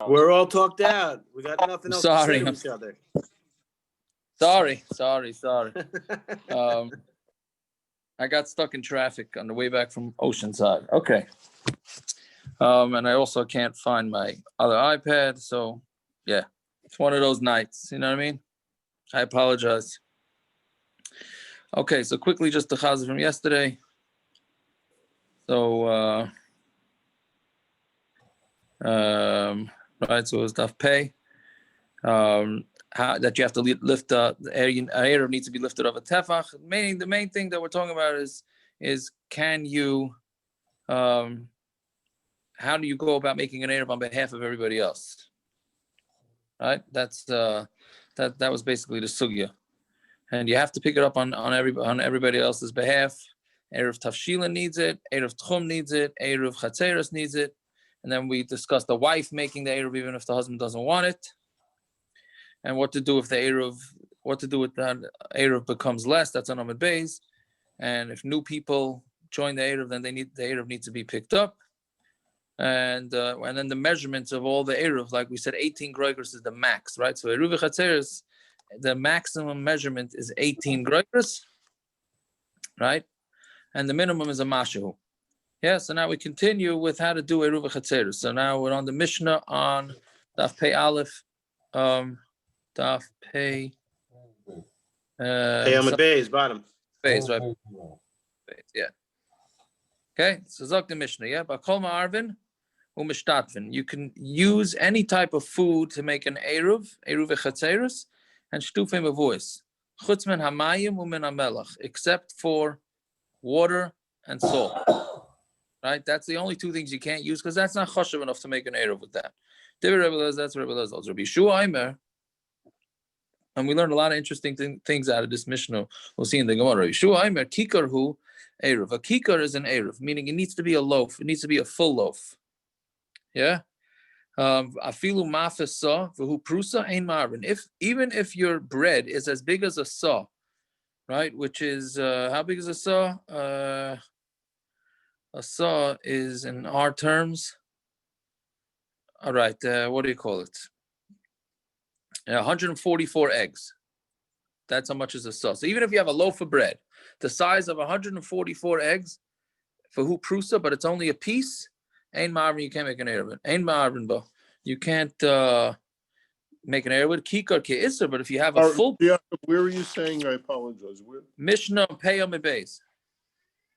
We're all talked out. We got nothing else to say to each other. Sorry. I got stuck in traffic on the way back from Oceanside. Okay. And I also can't find my other iPad. So, yeah, it's one of those nights. You know what I mean? I apologize. Okay, so quickly, just the chazah from yesterday. So, right, so it was Daf Pei. That you have to lift the eruv needs to be lifted off a tefach. The main thing that we're talking about is can you how do you go about making an eruv on behalf of everybody else? Right? That's that was basically the sugya, and you have to pick it up on everybody else's behalf. Eruv tafshila needs it. Eruv tchum needs it. Eruv chatzerios needs it. And then we discussed the wife making the eruv even if the husband doesn't want it. And what to do if the eruv, what to do with that eruv becomes less. That's on Amud Beis. And if new people join the eruv, then the eruv needs to be picked up. And then the measurements of all the eruv, like we said, 18 groigers is the max, right? So eruv chatzerios, the maximum measurement is 18 groigers, right? And the minimum is a mashu. Yeah, so now we continue with how to do eruv chatzerios. So now we're on the Mishna on Daf Pei Aleph, Daf Pei. Amud Beis, bottom. Beis, right? Beis, yeah. Okay, so Zok the Mishnah, yeah. Bakol ma'arvin u'mishtatvin. You can use any type of food to make an eruv chatzerios, and shtufim avois. Chutz men hamayim u'men hamelach, except for water and salt. Right, that's the only two things you can't use because that's not chashuv enough to make an eruv with that. That's Rabbi Lezer. Rabbi Shua Aimer, and we learned a lot of interesting things out of this Mishnah. We'll see in the Gemara. Rabbi Shua Aimer kikar hu eruv. A kikar is an eruv, meaning it needs to be a loaf. It needs to be a full loaf. Yeah. Afilu mafes saw v'hu prusa ein marvin. Even if your bread is as big as a saw, right? Which is how big is a saw? A saw is, in our terms, all right, what do you call it? 144 eggs. That's how much is a saw. So even if you have a loaf of bread, the size of 144 eggs, for who prusa, but it's only a piece, ain ma'arvin, you can't make an eruv. Ain ma'arvin, bo. You can't make an eruv with kikar ke'isr, but if you have a full... Yeah, where are you saying? I apologize. Where? Mishna Pei Amud Beis.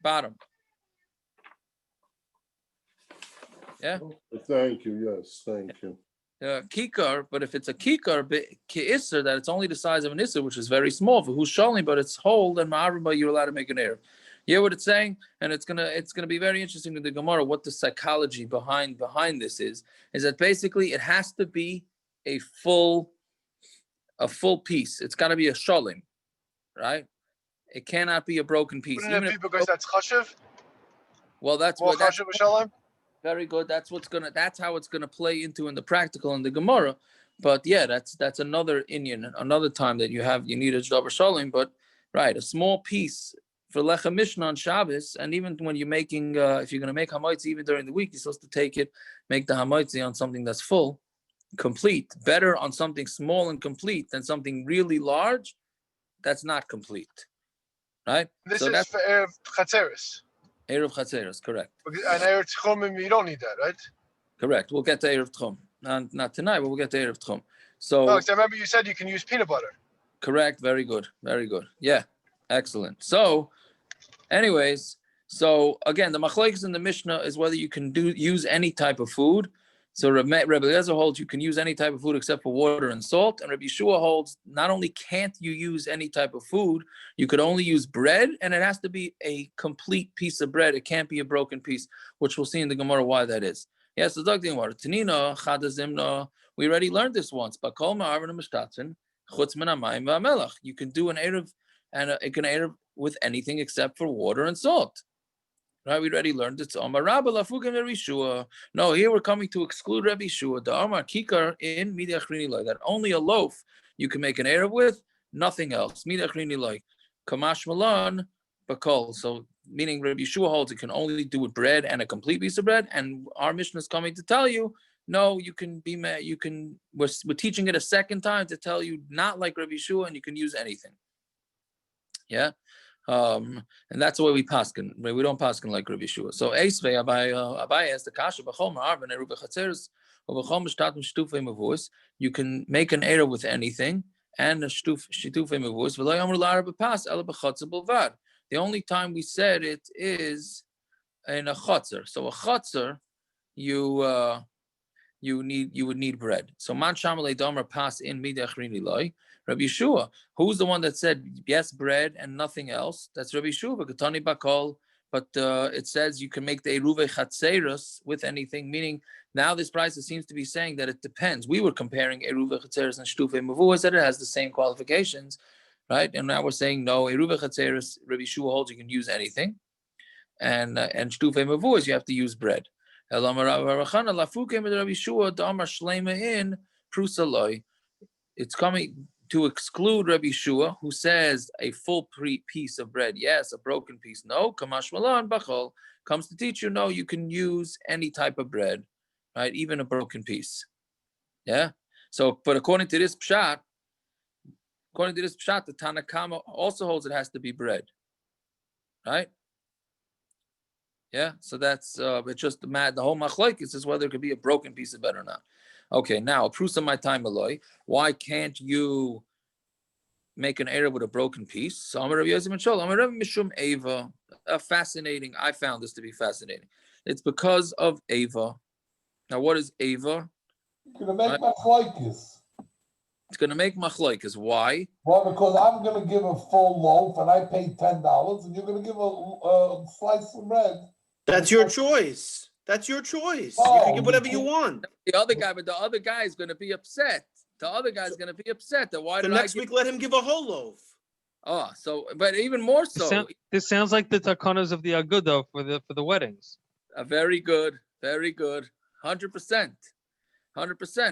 Bottom. Yeah. Thank you. Yes, thank you. Kikar, but if it's a kikar ke'isr, that it's only the size of an isser, which is very small for who's shalim, but it's whole, then ma'arba you're allowed to make an eruv. You hear what it's saying? And it's gonna be very interesting with the Gemara what the psychology behind this is that basically it has to be a full piece. It's got to be a shalim, right? It cannot be a broken piece. Wouldn't it be because that's chashuv? Well, that's more what that's. chashuv b'shalom? Very good. That's how it's gonna play into in the practical in the Gemara. But yeah, that's another inyan, another time that you need a davar shalim. But right, a small piece for lechem Mishna on Shabbos, and even when you're making, if you're gonna make hamaitzi even during the week, you're supposed to make the hamaitzi on something that's full, complete. Better on something small and complete than something really large that's not complete. Right. This is for eruv chatzerios. Eruv chatzerios, correct. And eruv tchum, you don't need that, right? Correct. We'll get to eruv tchum. Not tonight, but we'll get to eruv tchum. So. No, I remember you said you can use peanut butter. Correct. Very good. Very good. Yeah. Excellent. So, anyways, again, the Machlokes in the Mishnah is whether you can use any type of food. So Rabbi Lezer holds you can use any type of food except for water and salt, and Rabbi Shua holds not only can't you use any type of food, you could only use bread, and it has to be a complete piece of bread. It can't be a broken piece, which we'll see in the Gemara why that is. Yes, the Gemara. Tanina chadazimna. We already learned this once. Bakol ma'arvin u'mishtatzin chutz min hamayim v'hamelach. You can do an eruv and it can eruv with anything except for water and salt. Right, we already learned it's Omar Rabba Lafugim Rabbi Shua. No, here we're coming to exclude Rabbi Shua. The Omar Kikar in Midachrini Loi. That only a loaf you can make an eruv with, nothing else. Midachrini Loi. Kamash Malan Bakol. So meaning Rabbi Shua holds it can only do with bread and a complete piece of bread. And our Mishnah is coming to tell you no, you can be mad. You can. We're teaching it a second time to tell you not like Rabbi Yeshua, and you can use anything. Yeah, and that's the way we pasken. We don't pasken like Rabbi Yeshua. So Eisvei Abai asked the kasha b'chol ma'arvin eruvei chatzerios or b'chol mishtatim shtufei mavus. You can make an eruv with anything and a shtufei mavus. V'lo yamru la'arav b'pas ela b'chatzer b'lvad. The only time we said it is in a chatzer. So a chatzer, you would need bread. So man shamalei domer pas in midachrini loy. Rabbi Yeshua, who's the one that said yes, bread and nothing else? That's Rabbi Yeshua. Katani bakol. But it says you can make the eruvei chatzerios with anything. Meaning now this price seems to be saying that it depends. We were comparing eruvei chatzerios and shtufei mavuas that it has the same qualifications, right? And now we're saying no, eruvei chatzerios. Rabbi Yeshua holds you can use anything, and shtufei mavuas you have to use bread. It's coming to exclude Rabbi Yeshua, who says a full piece of bread, yes, a broken piece, no. Kamash Malan Bachol comes to teach you, no, you can use any type of bread, right? Even a broken piece. Yeah. So, but according to this pshat, the Tanakama also holds it has to be bread, right? Yeah. So that's it's just the whole Machlokes is whether it could be a broken piece of bread or not. Okay, now a prusa my time alloy. Why can't you make an eruv with a broken piece? So I'm Mishum Ava. Fascinating. I found this to be fascinating. It's because of Ava. Now, what is Ava? It's going to make machlokes. It's going to make machlokes. Why? Well, because I'm going to give a full loaf and I paid $10, and you're going to give a slice of bread. That's your choice. That's your choice. Oh, you can give whatever you want. The other guy is going to be upset. The other guy's going to be upset that why So did next week let him give a whole loaf. Oh, so but even more so. This sounds like the takanas of the Aguda for the weddings. Very good, 100%.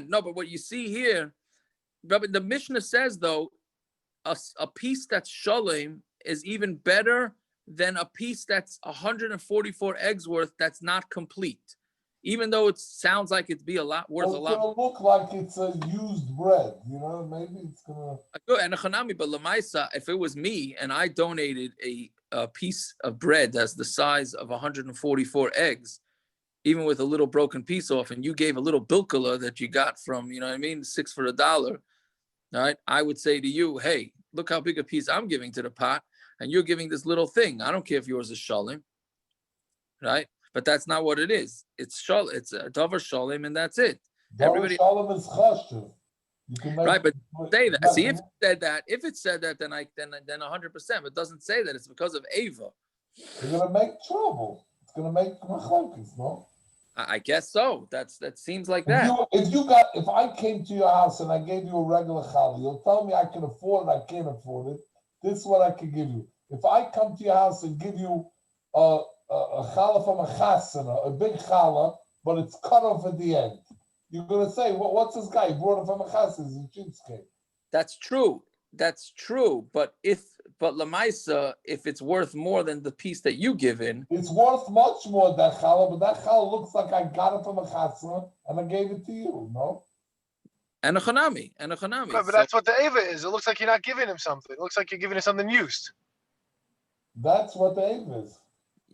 No, but what you see here, Rabbi, the Mishna says though, a piece that's shalom is even better than a piece that's 144 eggs worth that's not complete, even though it sounds like it'd be a lot worth a lot. It's gonna look like it's a used bread, you know. Maybe it's gonna. And a chanami, but lamaisa, if it was me and I donated a piece of bread that's the size of 144 eggs, even with a little broken piece off, and you gave a little bilkala that you got from, you know what I mean, 6 for $1, all right, I would say to you, hey, look how big a piece I'm giving to the pot, and you're giving this little thing. I don't care if yours is shalim, right? But that's not what it is. It's shal. It's a davar shalim, and that's it. Everybody. Shalim is chashuv. You can make right, but say that. See, if it said that, then 100%. But it doesn't say that. It's because of Ava. You're gonna make trouble. It's gonna make machlokes, no? I guess so. That seems like that. If I came to your house and I gave you a regular challah, you'll tell me I can afford it, I can't afford it. This is what I can give you. If I come to your house and give you a challah from a chasana, a big challah, but it's cut off at the end, you're gonna say, what's this guy? He brought it from a chasana, it's a cheapskate. That's true. But lamaisa, if it's worth more than the piece that you give in, it's worth much more than that challah, but that challah looks like I got it from a chasana and I gave it to you, no? And a chanami. Right, but that's what the Ava is. It looks like you're not giving him something. It looks like you're giving him something used. That's what the Ava is.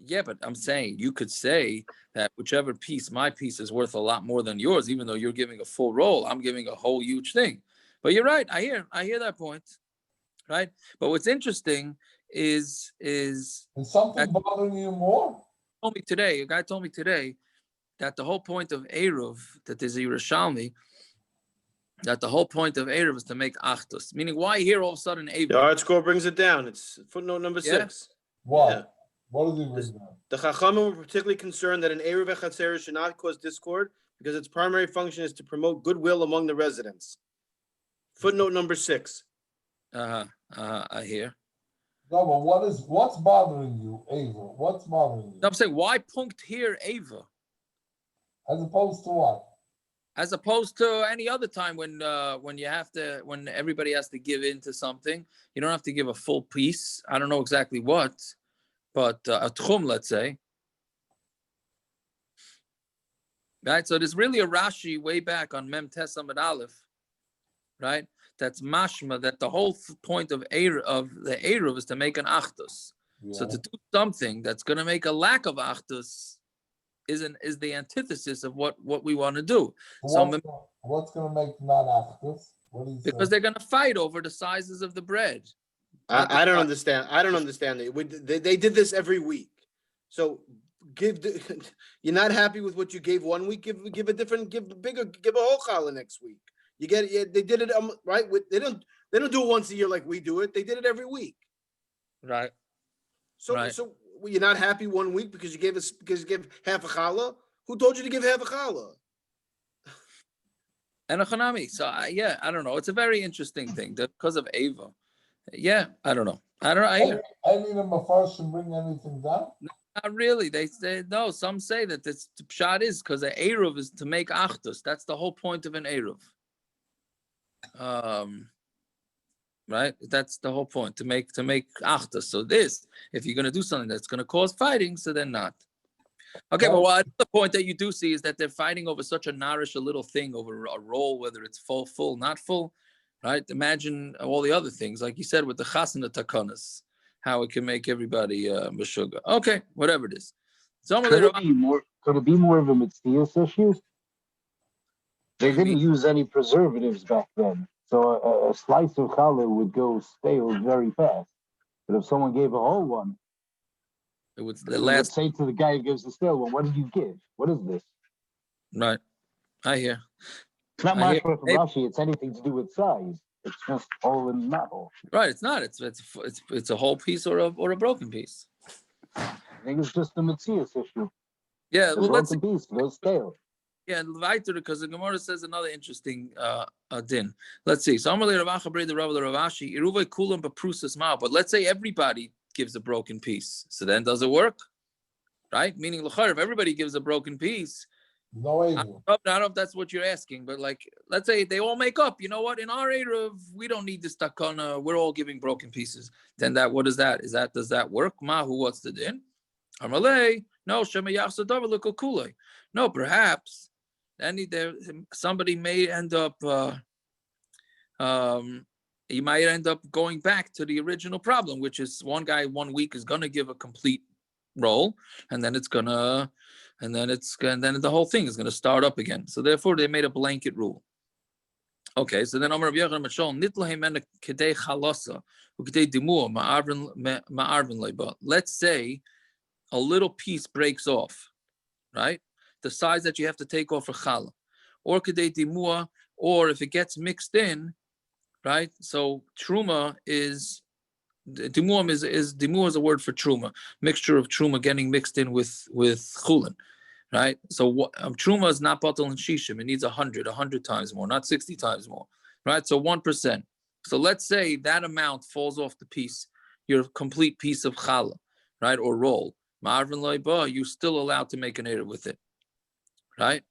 Yeah, but I'm saying you could say that whichever piece, my piece is worth a lot more than yours, even though you're giving a full roll, I'm giving a whole huge thing. But you're right. I hear that point, right? But what's interesting is something bothering you more? A guy told me today that the whole point of eruv, that there's a Yerushalmi, that the whole point of eruv is to make achtos. Meaning, why here all of a sudden eruv? The art score brings it down. It's footnote number 6. Why? Yeah. What does he bring down? The Chachamim were particularly concerned that an eruv chatzerios should not cause discord because its primary function is to promote goodwill among the residents. Footnote number 6. I hear. No, but what's bothering you, Ava? What's bothering you? No, I'm saying, why punct here Ava? As opposed to what? As opposed to any other time when everybody has to give in to something, you don't have to give a full piece. I don't know exactly what, but a tchum, let's say. Right? So there's really a Rashi way back on Mem Tes Amud Aleph, right? That's mashma, that the whole point of the eruv is to make an achdus. So to do something that's going to make a lack of achdus is the antithesis of what we want to do. So What's going to make not achdus? Because they're going to fight over the sizes of the bread. I don't understand. I don't understand it. They did this every week. So you're not happy with what you gave one week. Give a different. Give a whole challah next week. You get it. They did it right. They don't do it once a year like we do it. They did it every week. Right. So you're not happy one week because you gave half a challah. Who told you to give half a challah? And a chanami. So I don't know. It's a very interesting thing because of Ava. Yeah, I don't know. Any of my first and bring anything down? Not really. They say no. Some say that the pshat is because an eruv is to make achdus. That's the whole point of an eruv. Right. That's the whole point, to make achdus. So if you're going to do something that's going to cause fighting, so then not. Okay, but the point that you do see is that they're fighting over such a little thing, over a roll, whether it's full, not full. Right? Imagine all the other things, like you said with the chas and the takonas, how it can make everybody meshuga. Okay, whatever it is. Could it be more of a mitzias issue? They didn't use any preservatives back then, so a slice of challah would go stale very fast. But if someone gave a whole one, it would say to the guy who gives the stale one, "What did you give? What is this?" Right, I hear. It's not mashma from Rashi. It's anything to do with size. It's just all in metal. Right. It's not. It's a whole piece or a broken piece. I think it's just a mitzias issue. Yeah. Well, let's see. Piece goes stale. Yeah, weiter, because the Gemara says another interesting din. Let's see. So eruvei kulam b'prusas ma. But let's say everybody gives a broken piece. So then does it work? Right? Meaning, if everybody gives a broken piece. No, I don't know if that's what you're asking, but like, let's say they all make up. You know what? In our eruv, we don't need this takana. We're all giving broken pieces. Then what is that? Does that work? Mahu, what's the din? Amalei, no, shema yachsadav l'kokulei. No, perhaps somebody may end up. He might end up going back to the original problem, which is one guy 1 week is gonna give a complete roll, and then the whole thing is going to start up again. So therefore, they made a blanket rule. Okay, so then Amar Rabbi Yochanan Mashal nitlahem en kedei chalasa ukedei dimur ma'arvin leiba. Let's say a little piece breaks off, right? The size that you have to take off for challah, or kedei dimur, or if it gets mixed in, right? So truma is. Dimur is a word for truma, mixture of truma getting mixed in with chulin, right? So truma is not batal and shishim. It needs 100 times more, not 60 times more, right? So 1%. So let's say that amount falls off the piece, your complete piece of challah, right, or roll. Ma'arvin loiba, you're still allowed to make an eruv with it, right?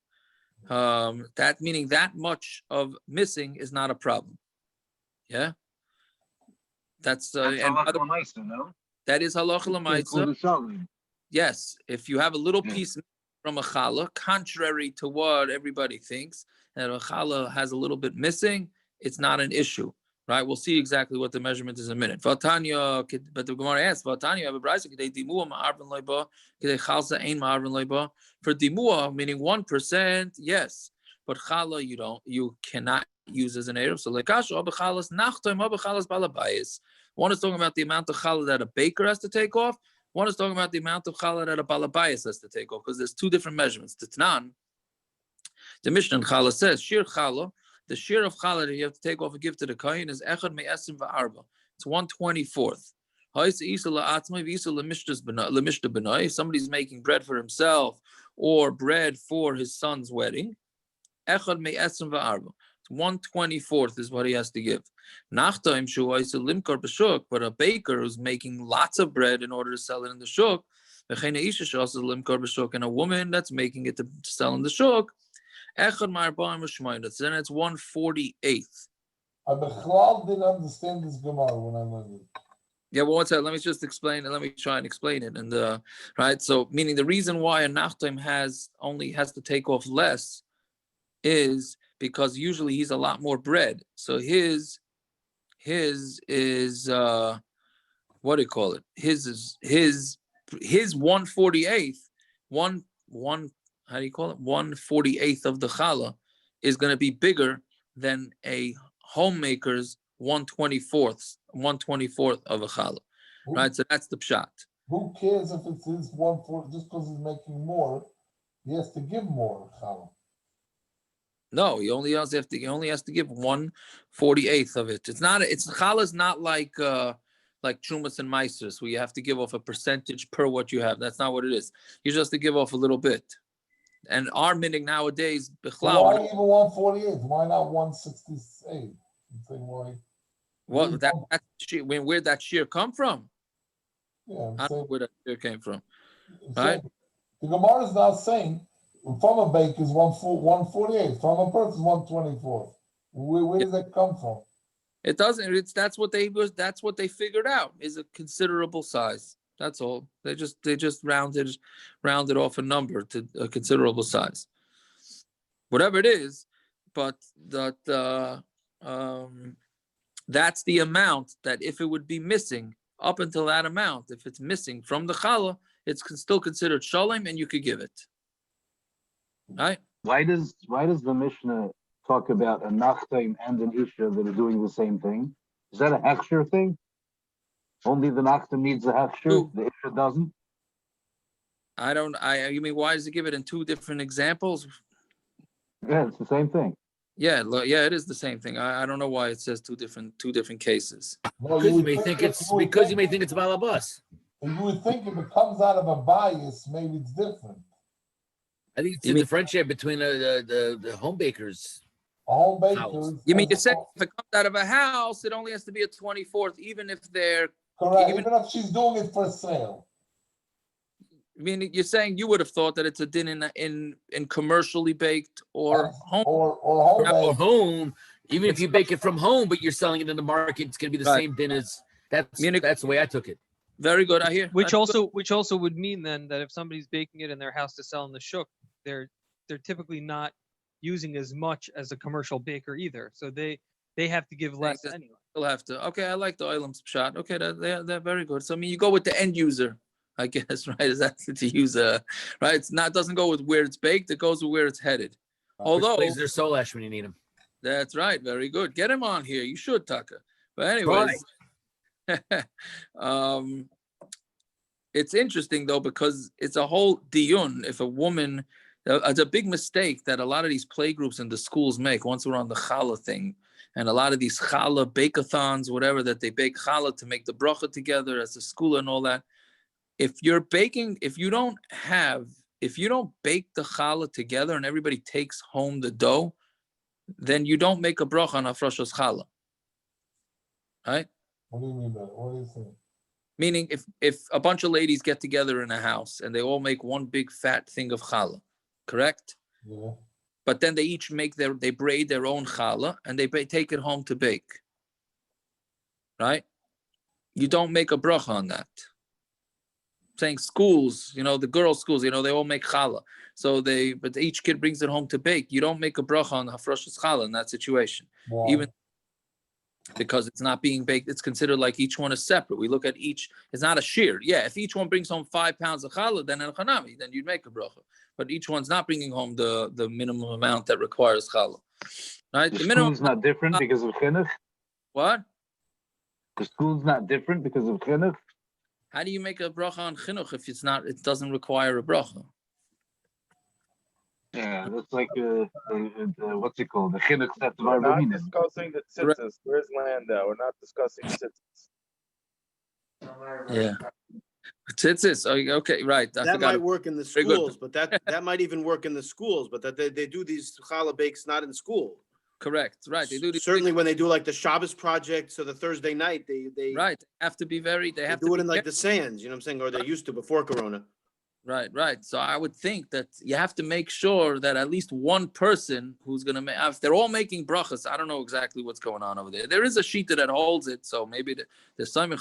That meaning that much of missing is not a problem. Yeah. That's halacha l'maisa, no? That is halacha l'maisa. Yes, if you have a little piece from a challah, contrary to what everybody thinks, that a challah has a little bit missing, it's not an issue, right? We'll see exactly what the measurement is in a minute. But the Gemara asks, "Vatanya, have a brayso kedei dimua ma'arvin leiba, kedei chalsa ein ma'arvin leiba." For dimua, meaning 1%, yes, but challah you cannot use as an eruv. So lekasha abachalas nachtoim abachalas balabayis. One is talking about the amount of challah that a baker has to take off. One is talking about the amount of challah that a balabayis has to take off, because there's two different measurements. The Tanan, the Mishna in challah says shir challah. The shir of challah that you have to take off and give to the kohen is echad me'esim va'arba. It's 1/24. If somebody's making bread for himself or bread for his son's wedding, echad me'esim va'arba. 1/24 is what he has to give. But a baker who's making lots of bread in order to sell it in the shuk, and a woman that's making it to sell in the shuk, then it's 1/48. I didn't understand this Gemara when I learned it. Yeah, well, one second. Let me just explain it. Let me try and explain it. And right, so meaning the reason why a nachtim only has to take off less is because usually he's a lot more bread. So his is what do you call it? His 1/48th, one how do you call it? 1/48th of the challah is going to be bigger than a homemaker's 1/24th of a challah, right? So that's the pshat. Who cares if it's his 1/4? Just because he's making more, he has to give more. Challah. No, he only has to give 1/48th of it. It's challah is not like Trumas and Meisters, where you have to give off a percentage per what you have. That's not what it is. You just have to give off a little bit. And our minhag nowadays, Why even 1/48? Why not 1/68? Why? Well, where'd that shear come from? Yeah, I don't know where that shear came from. Right? The Gemara is now saying from a baker is 1/48, from a person is 1/24. Where does that come from? It doesn't. That's what they figured out is a considerable size. That's all. They just rounded off a number to a considerable size. Whatever it is, but that's the amount that if it would be missing up until that amount, if it's missing from the challah, it's still considered shalom and you could give it. Right? Why does the Mishnah talk about a nachtim and an isha that are doing the same thing? Is that a hechsher thing? Only the nachtim needs a hechsher, the isha doesn't? You mean, why does it give it in two different examples? Yeah, it's the same thing. Yeah, it is the same thing. I don't know why it says two different cases. Well, You may think it's balabas. You would think if it comes out of a bias, maybe it's different. I think it's to differentiate between the home bakers. A home baker. You mean you said if it comes out of a house, it only has to be a 24th, even if they're correct. Even if she's doing it for sale. I mean, you're saying you would have thought that it's a din in commercially baked or home or home or home. Even if you bake it from home, but you're selling it in the market, it's going to be the same din as that's the way I took it. Very good. I hear. Which also would mean then that if somebody's baking it in their house to sell in the shuk, they're typically not using as much as a commercial baker either. So they have to give less anyway. They'll have to. Okay, I like the oilam's shot. Okay, they're very good. So I mean, you go with the end user, I guess, right? Is that to use right? It doesn't go with where it's baked. It goes with where it's headed. Although plays their soul ash when you need them. That's right. Very good. Get him on here. You should, Tucker. But anyways, it's interesting though because it's a whole diyun. If a woman, it's a big mistake that a lot of these play groups in the schools make. Once we're on the challah thing, and a lot of these challah bake-a-thons, whatever, that they bake challah to make the bracha together as a school and all that. If you don't bake the challah together and everybody takes home the dough, then you don't make a bracha on hafrashos challah. Right? What do you mean by that? What do you think? Meaning, if a bunch of ladies get together in a house and they all make one big fat thing of challah, correct? Yeah. But then they each they braid their own challah and they take it home to bake. Right? You don't make a bracha on that. Saying schools, the girls' schools, they all make challah. But each kid brings it home to bake. You don't make a bracha on hafrashos challah in that situation. Wow. Even because it's not being baked, it's considered like each one is separate. We look at each, it's not a shear. Yeah, if each one brings home 5 pounds of challah, then you'd make a bracha. But each one's not bringing home the minimum amount that requires challah. Right? The school's not different because of chinuch? What? The school's not different because of chinuch? How do you make a bracha on chinuch if it doesn't require a bracha? Yeah, that's like what's it called? The chinuch set of We're not Rabanan. discussing the tzitzis. Where's Landau? We're not discussing tzitzis. Yeah. Tzitzis. Okay, right. That might work in the schools, but that might even work in the schools, but that they do these challah bakes not in school. Correct. Right. They do certainly when they do like the Shabbos project, so the Thursday night they right have to be very. They have to do it in like the sands. You know what I'm saying? Or they used to before Corona. Right. So I would think that you have to make sure that at least one person who's going to make, if they're all making brachas, I don't know exactly what's going on over there. There is a shita that holds it, so maybe there's some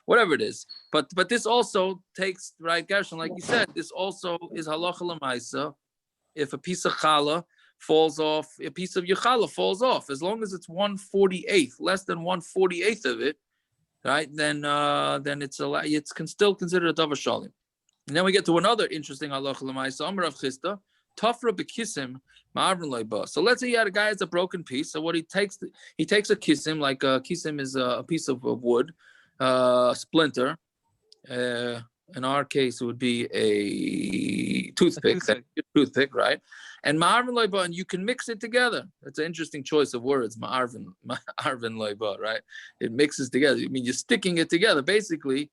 whatever it is. But this also takes, right, Gershon, like you said, this also is halacha l'maisa. If a piece of challah falls off, a piece of your challah falls off, as long as it's 1/48th, less than 1/48th of it, right? Then it's still considered a davar shalim. And then we get to another interesting halacha l'maisa. Amar Rav Chisda, tafra bekisim ma'arvin loiba. So let's say you had a guy that's a broken piece. So what he takes a kisim, like a kisim is a piece of wood, splinter. In our case, it would be a toothpick, right? And ma'arvin loiba, and you can mix it together. That's an interesting choice of words, ma'arvin loiba, right? It mixes together. I mean, you're sticking it together. Basically,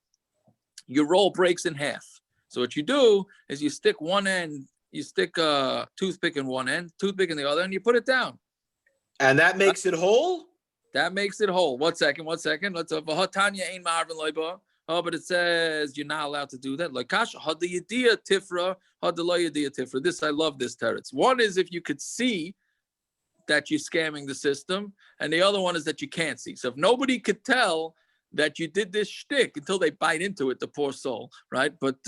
your roll breaks in half. So what you do is you stick one end, you stick a toothpick in one end, toothpick in the other, and you put it down. And that makes it whole? That makes it whole. One second. Let's Tanya ain't ma'arvin loiba. Oh, but it says you're not allowed to do that. Like kash hadiyadiya tifra, hadalayadiya tifra. This, I love this teretz. One is if you could see that you're scamming the system, and the other one is that you can't see. So if nobody could tell that you did this shtick until they bite into it, the poor soul, right? But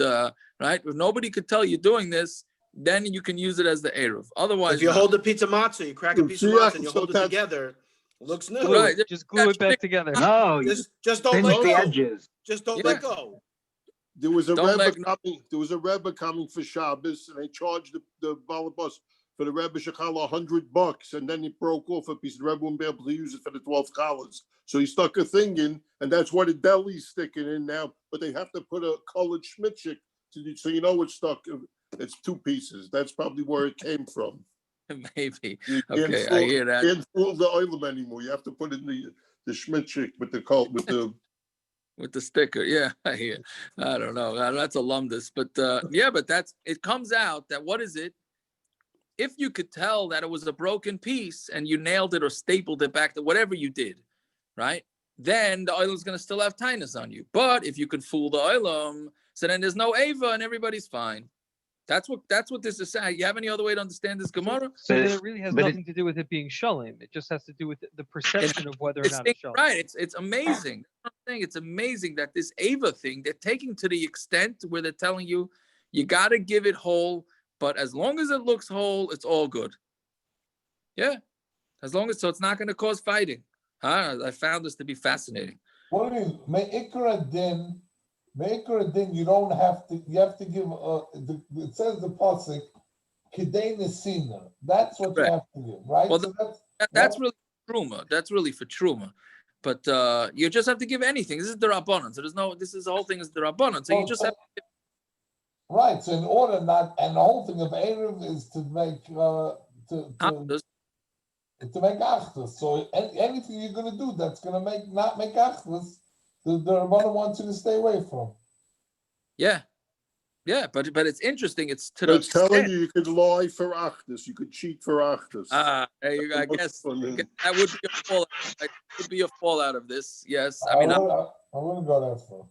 right, if nobody could tell you're doing this, then you can use it as the eruv. Otherwise, if you hold a pizza matzah, you crack a piece of matzah and you hold it together, it looks new. Right, Just glue it back together. No, just don't finish let the go. edges. Just don't let go. There was a Don't Rebbe coming. There was a Rebbe coming for Shabbos, and they charged the balabus for the Rebbe Shechala $100, and then it broke off a piece. The Rebbe wouldn't be able to use it for the 12 collars, so he stuck a thing in, and that's what the deli's sticking in now. But they have to put a colored schmidtchik so you know it's stuck. It's two pieces. That's probably where it came from. Maybe. You Okay, I hear that. Can't fool the oilem anymore. You have to put in the schmidtchik with the sticker. Yeah, I hear. I don't know. That's a lumdus, but yeah, but it comes out that what is it? If you could tell that it was a broken piece and you nailed it or stapled it back to whatever you did, right? Then the oilem is going to still have tinus on you. But if you could fool the oilem, so then there's no ava and everybody's fine. That's what this is saying. You have any other way to understand this Gemara? So then it really has nothing to do with it being shalim. It just has to do with the perception of whether or not it's shalim. Right. It's amazing. That's what I'm saying. It's amazing that this ava thing, they're taking to the extent where they're telling you, you got to give it whole, but as long as it looks whole, it's all good. Yeah. As long as, so it's not going to cause fighting. I found this to be fascinating. What do you mean? Me'ikra din, you don't have to, you have to give, it says the pasek, kidei nesina. That's what you have to give, right? Well, so that's really truma. That's really for truma. But you just have to give anything. This is the Rabanan. So the whole thing is the Rabanan. So you just have to give. Right. So in order not, and the whole thing of eruv is to make, to make achtos. So anything you're going to do that's going to not make achtos, the Rabanan wants you to stay away from. Yeah, but it's interesting. It's telling you could lie for achtos, you could cheat for achtos. There you go. I guess that would be a fallout. That would be a fallout of this. Yes, I mean, I wouldn't go that far.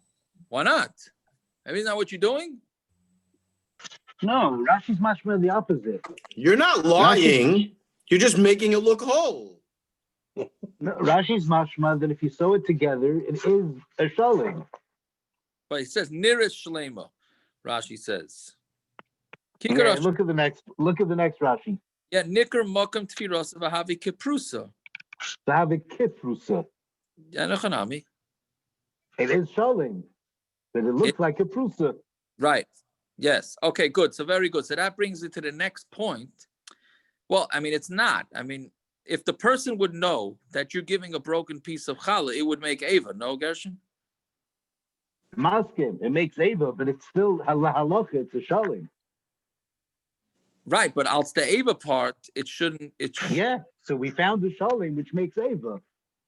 Why not? I mean, is that what you're doing? No, Rashi's much more the opposite. You're not lying. You're just making it look whole. No, Rashi's mashma that if you sew it together, it is a shalim. But he says nirish shlema. Rashi says. Okay, look at the next Rashi. Yeah, nikar makam tfiras v'havi kiprusa. V'havi kiprusa. Yeah, nechanami. It is shalim, but it looks like a prusa. Right. Yes. Okay. Good. So very good. So that brings it to the next point. Well, I mean, it's not. I mean, if the person would know that you're giving a broken piece of challah, it would make ava. No, Gershon? Pasken, it makes ava, but it's still halacha. It's a shalim. Right, but als the ava part, it shouldn't. Yeah. So we found the shalim, which makes ava.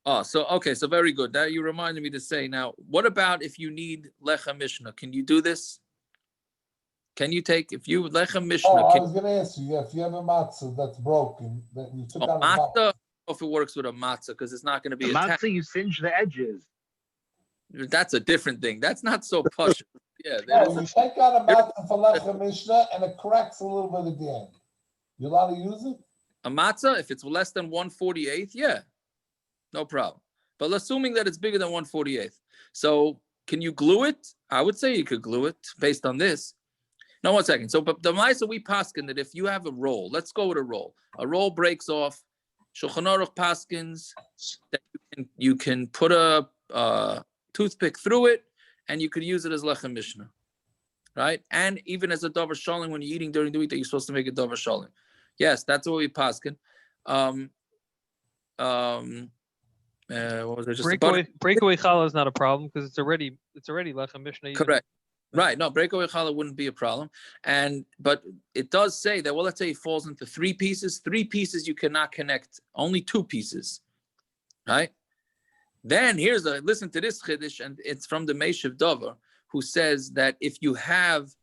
Oh, so okay. So very good. Now you reminded me to say. Now, what about if you need lecha Mishna? Can you do this? Can you take, if you lechem Mishna? I was going to ask you, if you have a matzah that's broken, that you took out matzah, I don't know if it works with a matzah because it's not going to be a matzah. You singe the edges. That's a different thing. That's not so push. Yeah, Yeah, you take out a matzah for lechem Mishna and it cracks a little bit at the end. You allowed to use it? a matzah, if it's less than 1/48th, yeah, no problem. But assuming that it's bigger than 1/48th. So can you glue it? I would say you could glue it based on this. No, 1 second. So, but the Maisa we pasken that if you have a roll, let's go with a roll breaks off. Shulchan Aruch paskins that you can put a toothpick through it, and you could use it as lechem Mishnah, right? And even as a davar shalim when you're eating during the week, that you're supposed to make a davar shalim. Yes, that's what we pasken. What was it? Just breakaway challah is not a problem because it's already lechem Mishnah. Correct. Right. No, breakaway challah wouldn't be a problem. But it does say that, well, let's say it falls into 3 pieces. 3 pieces you cannot connect, only 2 pieces. Right? Then listen to this chiddush, and it's from the Meishiv Dover, who says that if you have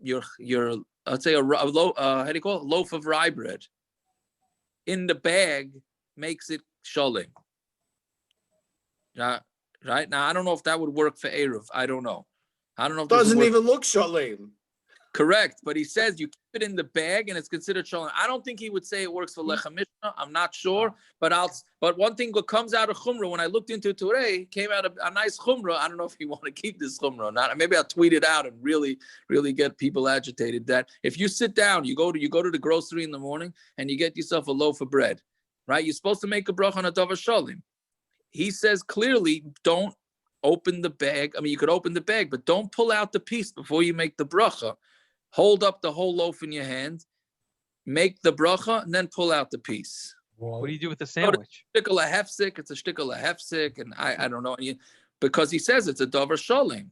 your let's say loaf of rye bread in the bag makes it shalim. Right now, I don't know if that would work for eruv. I don't know. If doesn't even look shalim. Correct, but he says you keep it in the bag and it's considered shalim. I don't think he would say it works for lechem Mishnah. I'm not sure, but one thing that comes out of chumrah when I looked into it today came out of a nice chumrah. I don't know if you want to keep this chumrah or not. Maybe I'll tweet it out and really, really get people agitated. That if you sit down, you go to the grocery in the morning and you get yourself a loaf of bread, right? You're supposed to make a bracha on a davar shalim. He says clearly, don't open the bag. I mean, you could open the bag, but don't pull out the piece before you make the bracha. Hold up the whole loaf in your hand, make the bracha, and then pull out the piece. What do you do with the sandwich? It's a shtickle a hefsek, and I don't know. Because he says it's a davar shalim.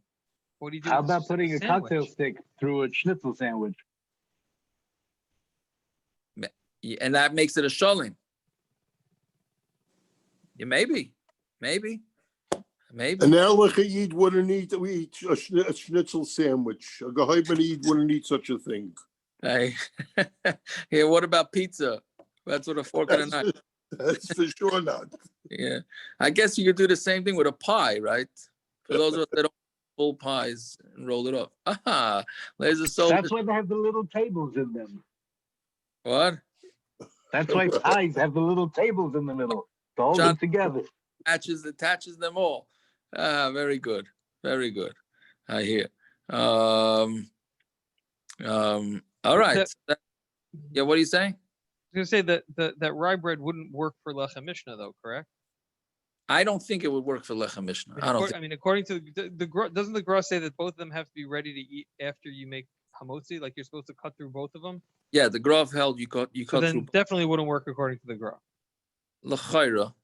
What do you do? How about putting a cocktail stick through a schnitzel sandwich? And that makes it a shalim. Yeah, maybe. An Erlich Yid wouldn't eat a schnitzel sandwich. A Geheimman Yid wouldn't eat such a thing. Hey, yeah. What about pizza? That's what a fork and a knife. That's for sure not. Yeah, I guess you could do the same thing with a pie, right? For those of us that don't full pies and roll it up. Aha, there's a soul. That's why they have the little tables in them. What? That's why pies have the little tables in the middle to hold them together. Attaches them all. Very good. I hear. All right. Yeah, what are you saying? I was going to say that rye bread wouldn't work for lechem Mishnah, though, correct? I don't think it would work for lechem Mishnah. According to doesn't the Gra say that both of them have to be ready to eat after you make hamotzi? Like you're supposed to cut through both of them? Yeah, the Gra held you cut then through. Definitely wouldn't work according to the Gra. L'chaira.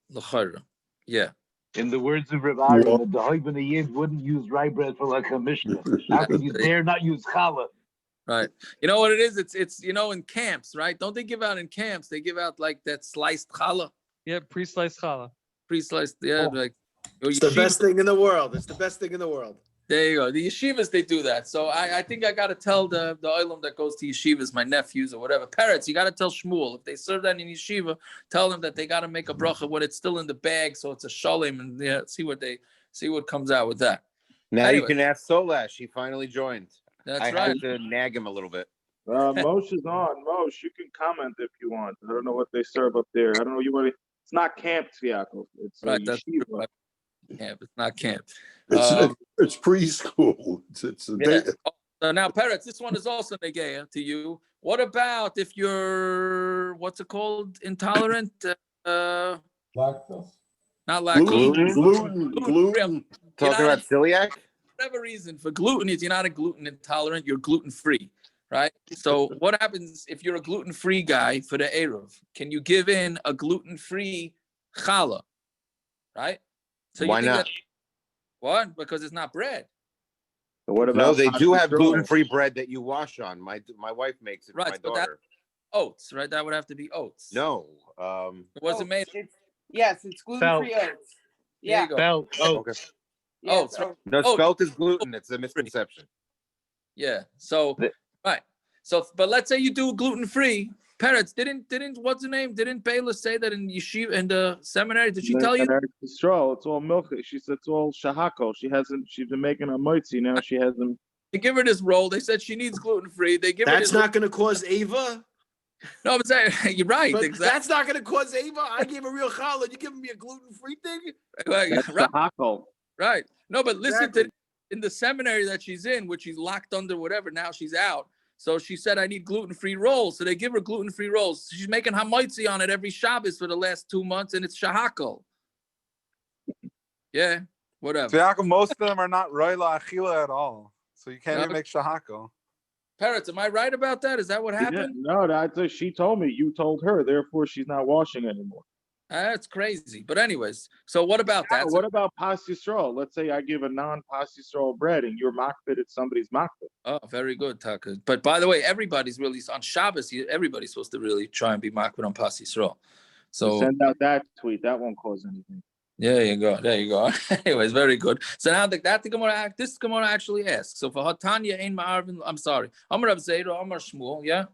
Yeah. In the words of Rabanan, the Hoibana Yid wouldn't use rye bread for lechem Mishnah. How could you dare not use challah? Right. You know what it is? It's in camps, right? Don't they give out in camps? They give out like that sliced challah. Yeah, pre-sliced challah. Pre-sliced, yeah. Like it's the best thing in the world. There you go. The yeshivas, they do that. So I think I got to tell the oilam that goes to yeshivas, my nephews or whatever, parents, you got to tell Shmuel. If they serve that in yeshiva, tell them that they got to make a bracha when it's still in the bag, so it's a shalim, and see what comes out with that. Now anyway. You can ask Solash. He finally joined. That's I right. had to nag him a little bit. Moshe is on. Moshe, you can comment if you want. I don't know what they serve up there. I don't know. It's not camp, Yaakov. It's right. That's right. Camp. It's not camp. It's preschool. So now, Peretz, this one is also negaya to you. What about if you're what's it called? Intolerant? Lactose? Not lactose. Gluten. Talking about celiac? Whatever reason for gluten is you're not a gluten intolerant, you're gluten free, right? So what happens if you're a gluten free guy for the eruv? Can you give in a gluten free challah, right? So why not? What? Because it's not bread. So what about? No, they do have gluten free bread that you wash on. My wife makes it. Right, for my daughter. Oats, right? That would have to be oats. No, it wasn't made. Yes, it's gluten free oats. Yeah. Spelt oats. Okay. Oats. No, spelt is gluten. It's a misconception. Yeah. So right. So, but let's say you do gluten free, Peretz, didn't what's her name? Didn't Baylor say that in yeshiva in the seminary? Did she tell you? It's all milk. She said it's all shahako. She's been making a moitzi now. She hasn't. They give her this roll. They said she needs gluten-free. They give her That's this not going to cause Ava. No, I'm saying you're right. But Exactly. that's not going to cause Ava. I gave a real challah. You giving me a gluten-free thing? That's shahako. Right. No, but listen Exactly. to in the seminary that she's in, which she's locked under whatever. Now she's out. So she said, I need gluten-free rolls. So they give her gluten-free rolls. She's making hamaitzi on it every Shabbos for the last 2 months, and it's shahako. Yeah, whatever. Yaakov, most of them are not roila achila at all. So you can't even make shahako. Peretz, am I right about that? Is that what happened? No, that's she told me. You told her. Therefore, she's not washing anymore. That's crazy. But anyways, so what about that? What about pas yisrael? Let's say I give a non-pas yisrael bread and you're makbid at somebody's makbid. Oh, very good, Taka. But by the way, everybody's really on Shabbos. Everybody's supposed to really try and be makbid on pas Yisrael. So send out that tweet. That won't cause anything. There you go. There you go. Anyways, very good. So now this Gemara actually asks. So for Hatanya in Ma'arvin, I'm sorry. Amar Abzeiro, Amar Shmuel, yeah.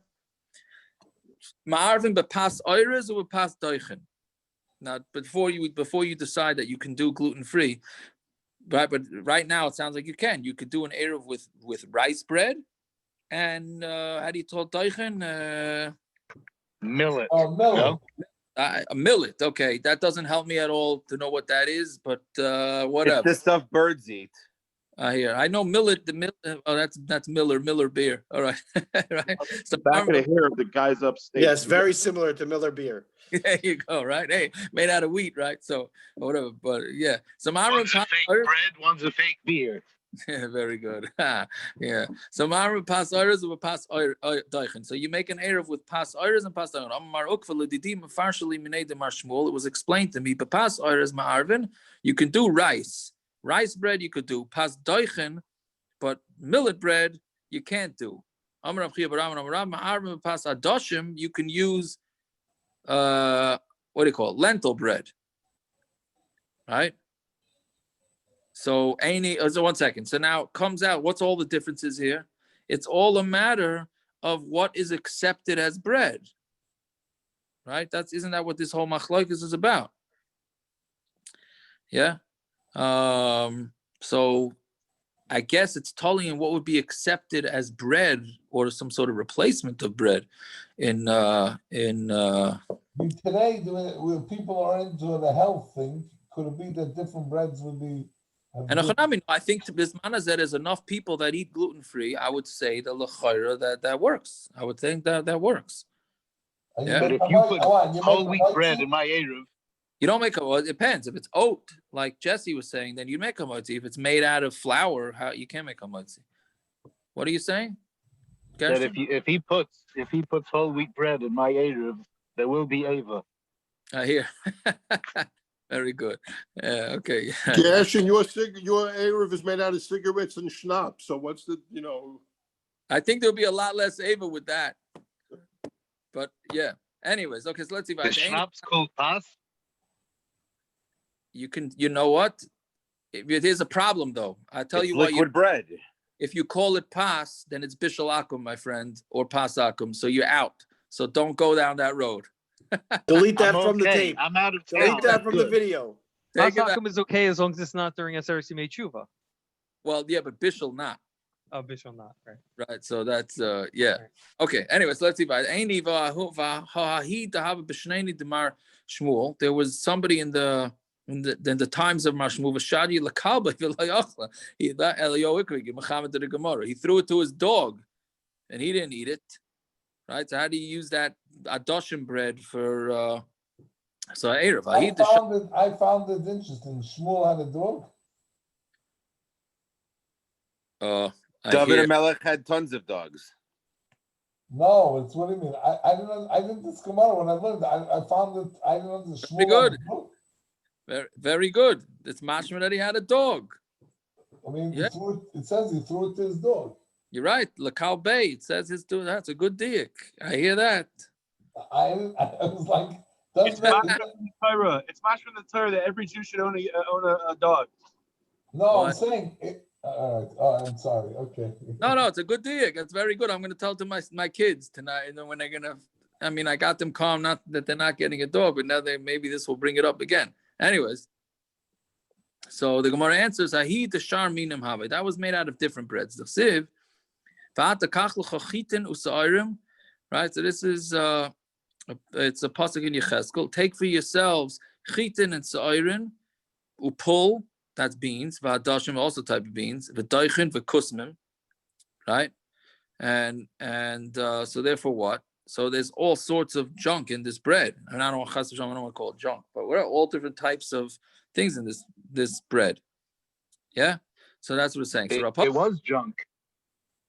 Ma'arvin but pas oires or pas doichen. Now, before you decide that you can do gluten-free, right? But right now it sounds like you can. You could do an eruv with rice bread, and how do you call doichen? Millet. Oh, millet. A millet. Okay, that doesn't help me at all to know what that is, but whatever. It's the stuff birds eat. Here I know millet. The millet. Oh, that's Miller beer. All right, right. So Back of the hair of the guys upstate. Yes, very similar to Miller beer. There you go. Right. Hey, made out of wheat, right? So whatever. But yeah. So One's a fake bread, one's a fake beer. Yeah, very good. Yeah. So Maru pas oires or pas doichen. So you make an eruv with pas oires and pas doichen. It was explained to me, but pas oires ma'arvin, you can do rice bread. You could do pas doichen, but millet bread you can't do. Pas adoshim, you can use what do you call it? Lentil bread, right? So so 1 second. So now it comes out, what's all the differences here? It's all a matter of what is accepted as bread. Right? Isn't that what this whole Machlokes is about? Yeah. So I guess it's telling what would be accepted as bread or some sort of replacement of bread in Today, when people are into the health thing, could it be that different breads would be? And I think to Bismana that there's enough people that eat gluten-free. I would say the lechaira that works. I would think that works. Yeah. But if you put whole wheat bread in my eruv, you don't make it depends. If it's oat, like Jesse was saying, then you make a motzi. If it's made out of flour, you can't make a motzi. What are you saying? That if he puts whole wheat bread in my eruv, there will be Ava. I hear. Very good. Yeah, okay. Gash, and your eruv is made out of cigarettes and schnapps. So what's the, I think there'll be a lot less Ava with that. But yeah. Anyways, okay, so let's see if the schnapps called pas. You know what? Here's a problem though. I tell you what, liquid bread. If you call it pas, then it's bishul akum, my friend, or pas akum. So you're out. So don't go down that road. Delete that from the tape. I'm out of town. Delete that from the video. Pas akum is okay as long as it's not during Aseret Yimei Tshuva. Well, yeah, but bishul not. Oh, bishul not. Right. Right. So that's yeah. Right. Okay. Anyways, let's see. There was somebody in the times of Mashmuv Shadi Lakalba. He threw it to his dog, and he didn't eat it. Right. So how do you use that adoshim bread for? So eruv. I found it interesting. Shmuel had a dog. David Melech had tons of dogs. No, it's what do you mean? I didn't this Gemara when I learned. I found it. I didn't understand. Very good. Very, very good. It's mashma that he had a dog. I mean, yeah. It says he threw it to his dog. You're right. Lakal Bay. It says his dog. That's a good diak. I hear that. I was like, it's mashma from the Torah that every Jew should own a dog. No, what? I'm saying. All right. Oh, I'm sorry. Okay. No, it's a good diak. That's very good. I'm going to tell it to my kids tonight, and then when they're going to I mean, I got them calm, not that they're not getting a dog, but now maybe this will bring it up again. Anyways, so the Gemara answers, "Ahi teshar minim have." That was made out of different breads. The sieve, right? So this is it's a pasuk in Yecheskel. Take for yourselves chitin and sa'irin, upul, that's beans, v'adashim, also type of beans, v'daichin, v'kusmim, right? And so therefore what? So there's all sorts of junk in this bread. And I don't want to call it junk, but we're all different types of things in this bread. Yeah? So that's what it's saying. So It was junk.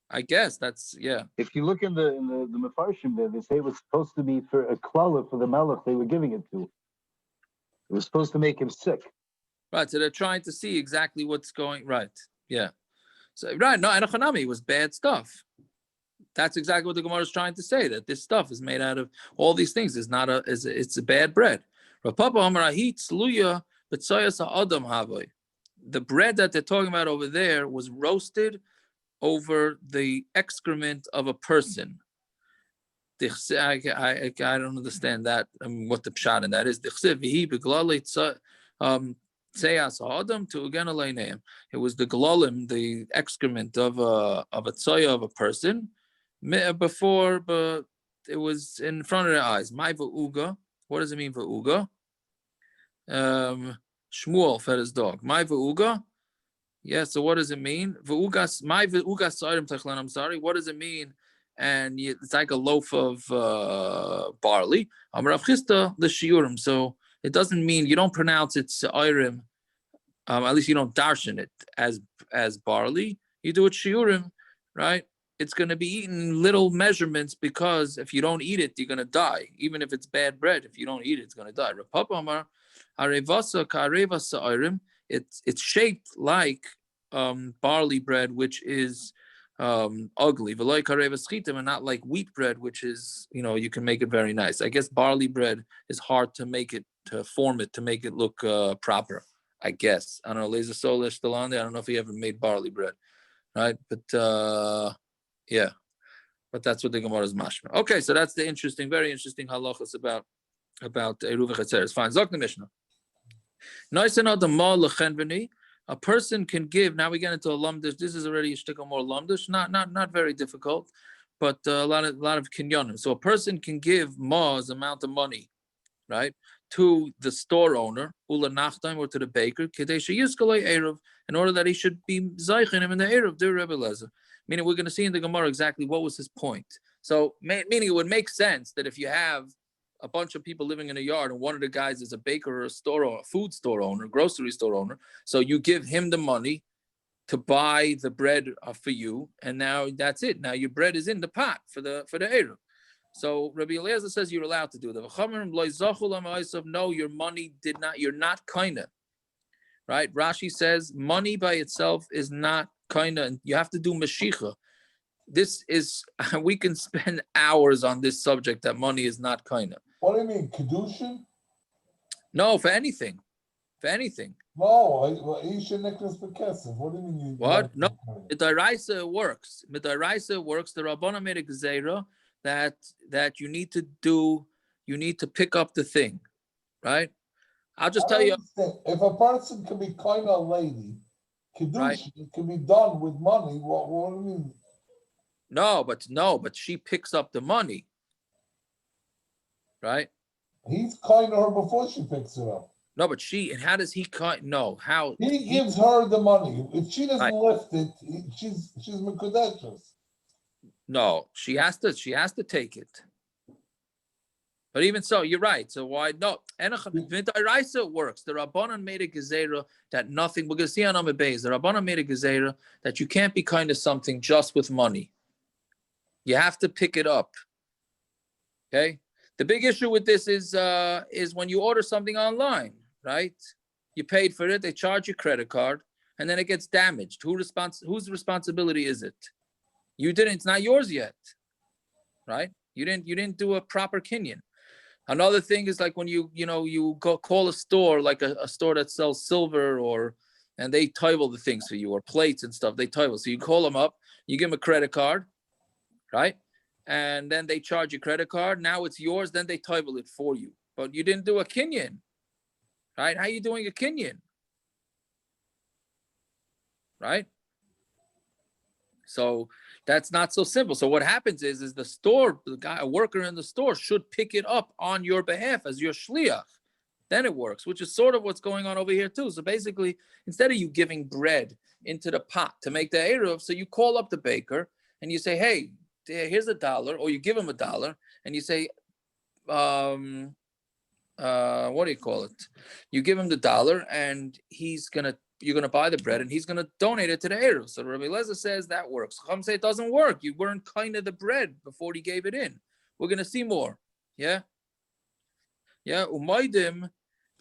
I guess that's, yeah. If you look in the Mefarshim there, they say it was supposed to be for a klala for the melech they were giving it to. It was supposed to make him sick. Right, so they're trying to see exactly what's going, right, yeah. So, right, no, Anachanami was bad stuff. That's exactly what the Gemara is trying to say, that this stuff is made out of all these things. It's a bad bread. The bread that they're talking about over there was roasted over the excrement of a person. I don't understand that, what the pshat in that is. It was the glalim, the excrement of a tzoya of a person, before, but it was in front of their eyes. My va'uga. What does it mean va'uga? Shmuel fed his dog. My va'uga. Yeah, so what does it mean? Va'ugas, my va'ugas sa'irim techlan, I'm sorry. What does it mean? And it's like a loaf of barley. Amarav chista l'shiurim. So it doesn't mean, you don't pronounce it sa'irim. At least you don't darshan it as barley. You do it shiurim, right? It's going to be eaten in little measurements, because if you don't eat it, you're going to die. Even if it's bad bread, if you don't eat it, it's going to die. It's shaped like barley bread, which is ugly, and not like wheat bread, which is, you can make it very nice. I guess barley bread is hard to make it, to form it, to make it look proper. I guess. I don't know. Laser Soul is still on there. I don't know if he ever made barley bread, right? But yeah, but that's what the Gemara is mashma. Okay, so that's the very interesting halachas about eruv chatzerios. Fine. Zok the Mishna. A person can give. Now we get into a lumdish. This is already a shtickle more lumdish. Not very difficult, but a lot of kinyanim. So a person can give ma's amount of money, right, to the store owner, ula nachtaim, or to the baker, in order that he should be zeichen him in the eruv, dear Rebbe Lezer. Meaning, we're going to see in the Gemara exactly what was his point. So, meaning it would make sense that if you have a bunch of people living in a yard and one of the guys is a baker or a store or a food store owner, grocery store owner, so you give him the money to buy the bread for you, and now that's it. Now your bread is in the pot for the eruv. So Rabbi Eliezer says you're allowed to do that. No, your money did not. You're not kinda, right? Rashi says money by itself is not kinda, and you have to do mashicha. This is, we can spend hours on this subject, that money is not kinda. What do you mean, kedushin? No, for anything. No, Isha Nicholas Bekesef. What do you mean? What? No, Midaraisa works. The Rabanan made a gezeira that you need to pick up the thing, right? I'll just tell you. If a person can be kind of a lady, kedushin, right, can be done with money. What do you mean? No, but she picks up the money, right? He's kind of her before she picks it up. No, but how does he kind? No, how? He gives her the money. If she doesn't lift it, she's mekudeshes. No, she has to take it. But even so, you're right. So why no? Midaraisa works. The Rabanan made a gezeira that nothing. We're gonna see on Amud Beis. The Rabanan made a gezeira that you can't be kind of something just with money. You have to pick it up. Okay. The big issue with this is when you order something online, right? You paid for it. They charge you credit card, and then it gets damaged. Whose responsibility is it? You didn't. It's not yours yet, right? You didn't do a proper kinyan. Another thing is like when you go call a store, like a store that sells silver, and they toivel the things for you, or plates and stuff. They toivel. So you call them up, you give them a credit card, right? and then they charge your credit card. Now it's yours. Then they title it for you, but you didn't do a kinyan, right? How are you doing a kinyan, right? So that's not so simple. So what happens is the store, the guy, a worker in the store should pick it up on your behalf as your shliach. Then it works, which is sort of what's going on over here too. So basically, instead of you giving bread into the pot to make the eruv, so you call up the baker and you say, hey, here's $1, or you give him $1 and you say, what do you call it? You give him the $1 and you're gonna buy the bread and he's gonna donate it to the eruv. So Rabbi Eliezer says that works. Chacham say it doesn't work. You weren't kind of the bread before he gave it in. We're gonna see more. Yeah. Umaydim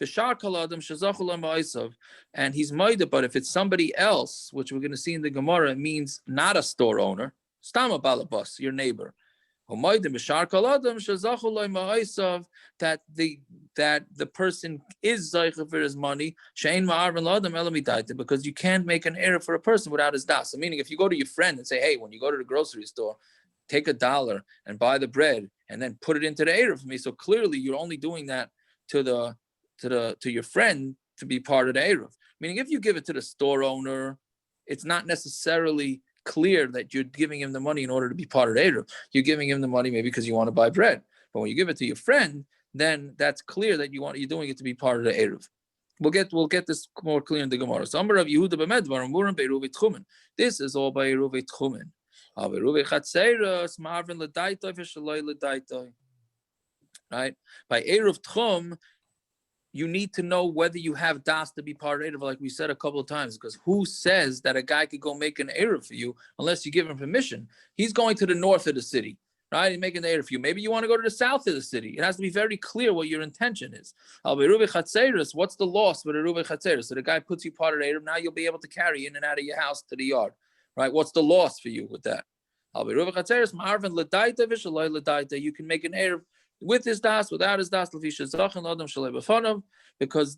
b'shar kol adam shezachu l'ma'asav, and he's maida. But if it's somebody else, which we're gonna see in the Gemara, it means not a store owner, stam a balabas, your neighbor. Umaydim b'shar kol adam shezachu l'ma'asav, that the person is zaycha for his money, she'ein ma'arvin l'adam ela midaita, because you can't make an error for a person without his das. So meaning, if you go to your friend and say, hey, when you go to the grocery store, take $1 and buy the bread and then put it into the eruv for me. So clearly you're only doing that to your friend to be part of the eruv. Meaning if you give it to the store owner, it's not necessarily clear that you're giving him the money in order to be part of the eruv. You're giving him the money maybe because you want to buy bread. But when you give it to your friend, then that's clear that you're doing it to be part of the eruv. We'll get this more clear in the Gemara. So Amar of Yehudah b'medvar umurim be'eruvei tchumen. This is all by eruvei tchumen. Eruvei chatzerios ma'arvin l'daitoi v'shaloi l'daitoi. Right? By eruv tchum, you need to know whether you have das to be part of eruv, like we said a couple of times, because who says that a guy could go make an eruv for you unless you give him permission? He's going to the north of the city, right? He's making the eruv for you. Maybe you want to go to the south of the city. It has to be very clear what your intention is. Eruvei chatzerios, what's the loss with eruvei chatzerios? So the guy puts you part of the eruv, now you'll be able to carry in and out of your house to the yard. Right? What's the loss for you with that? You can make an eruv with his das, without his das, because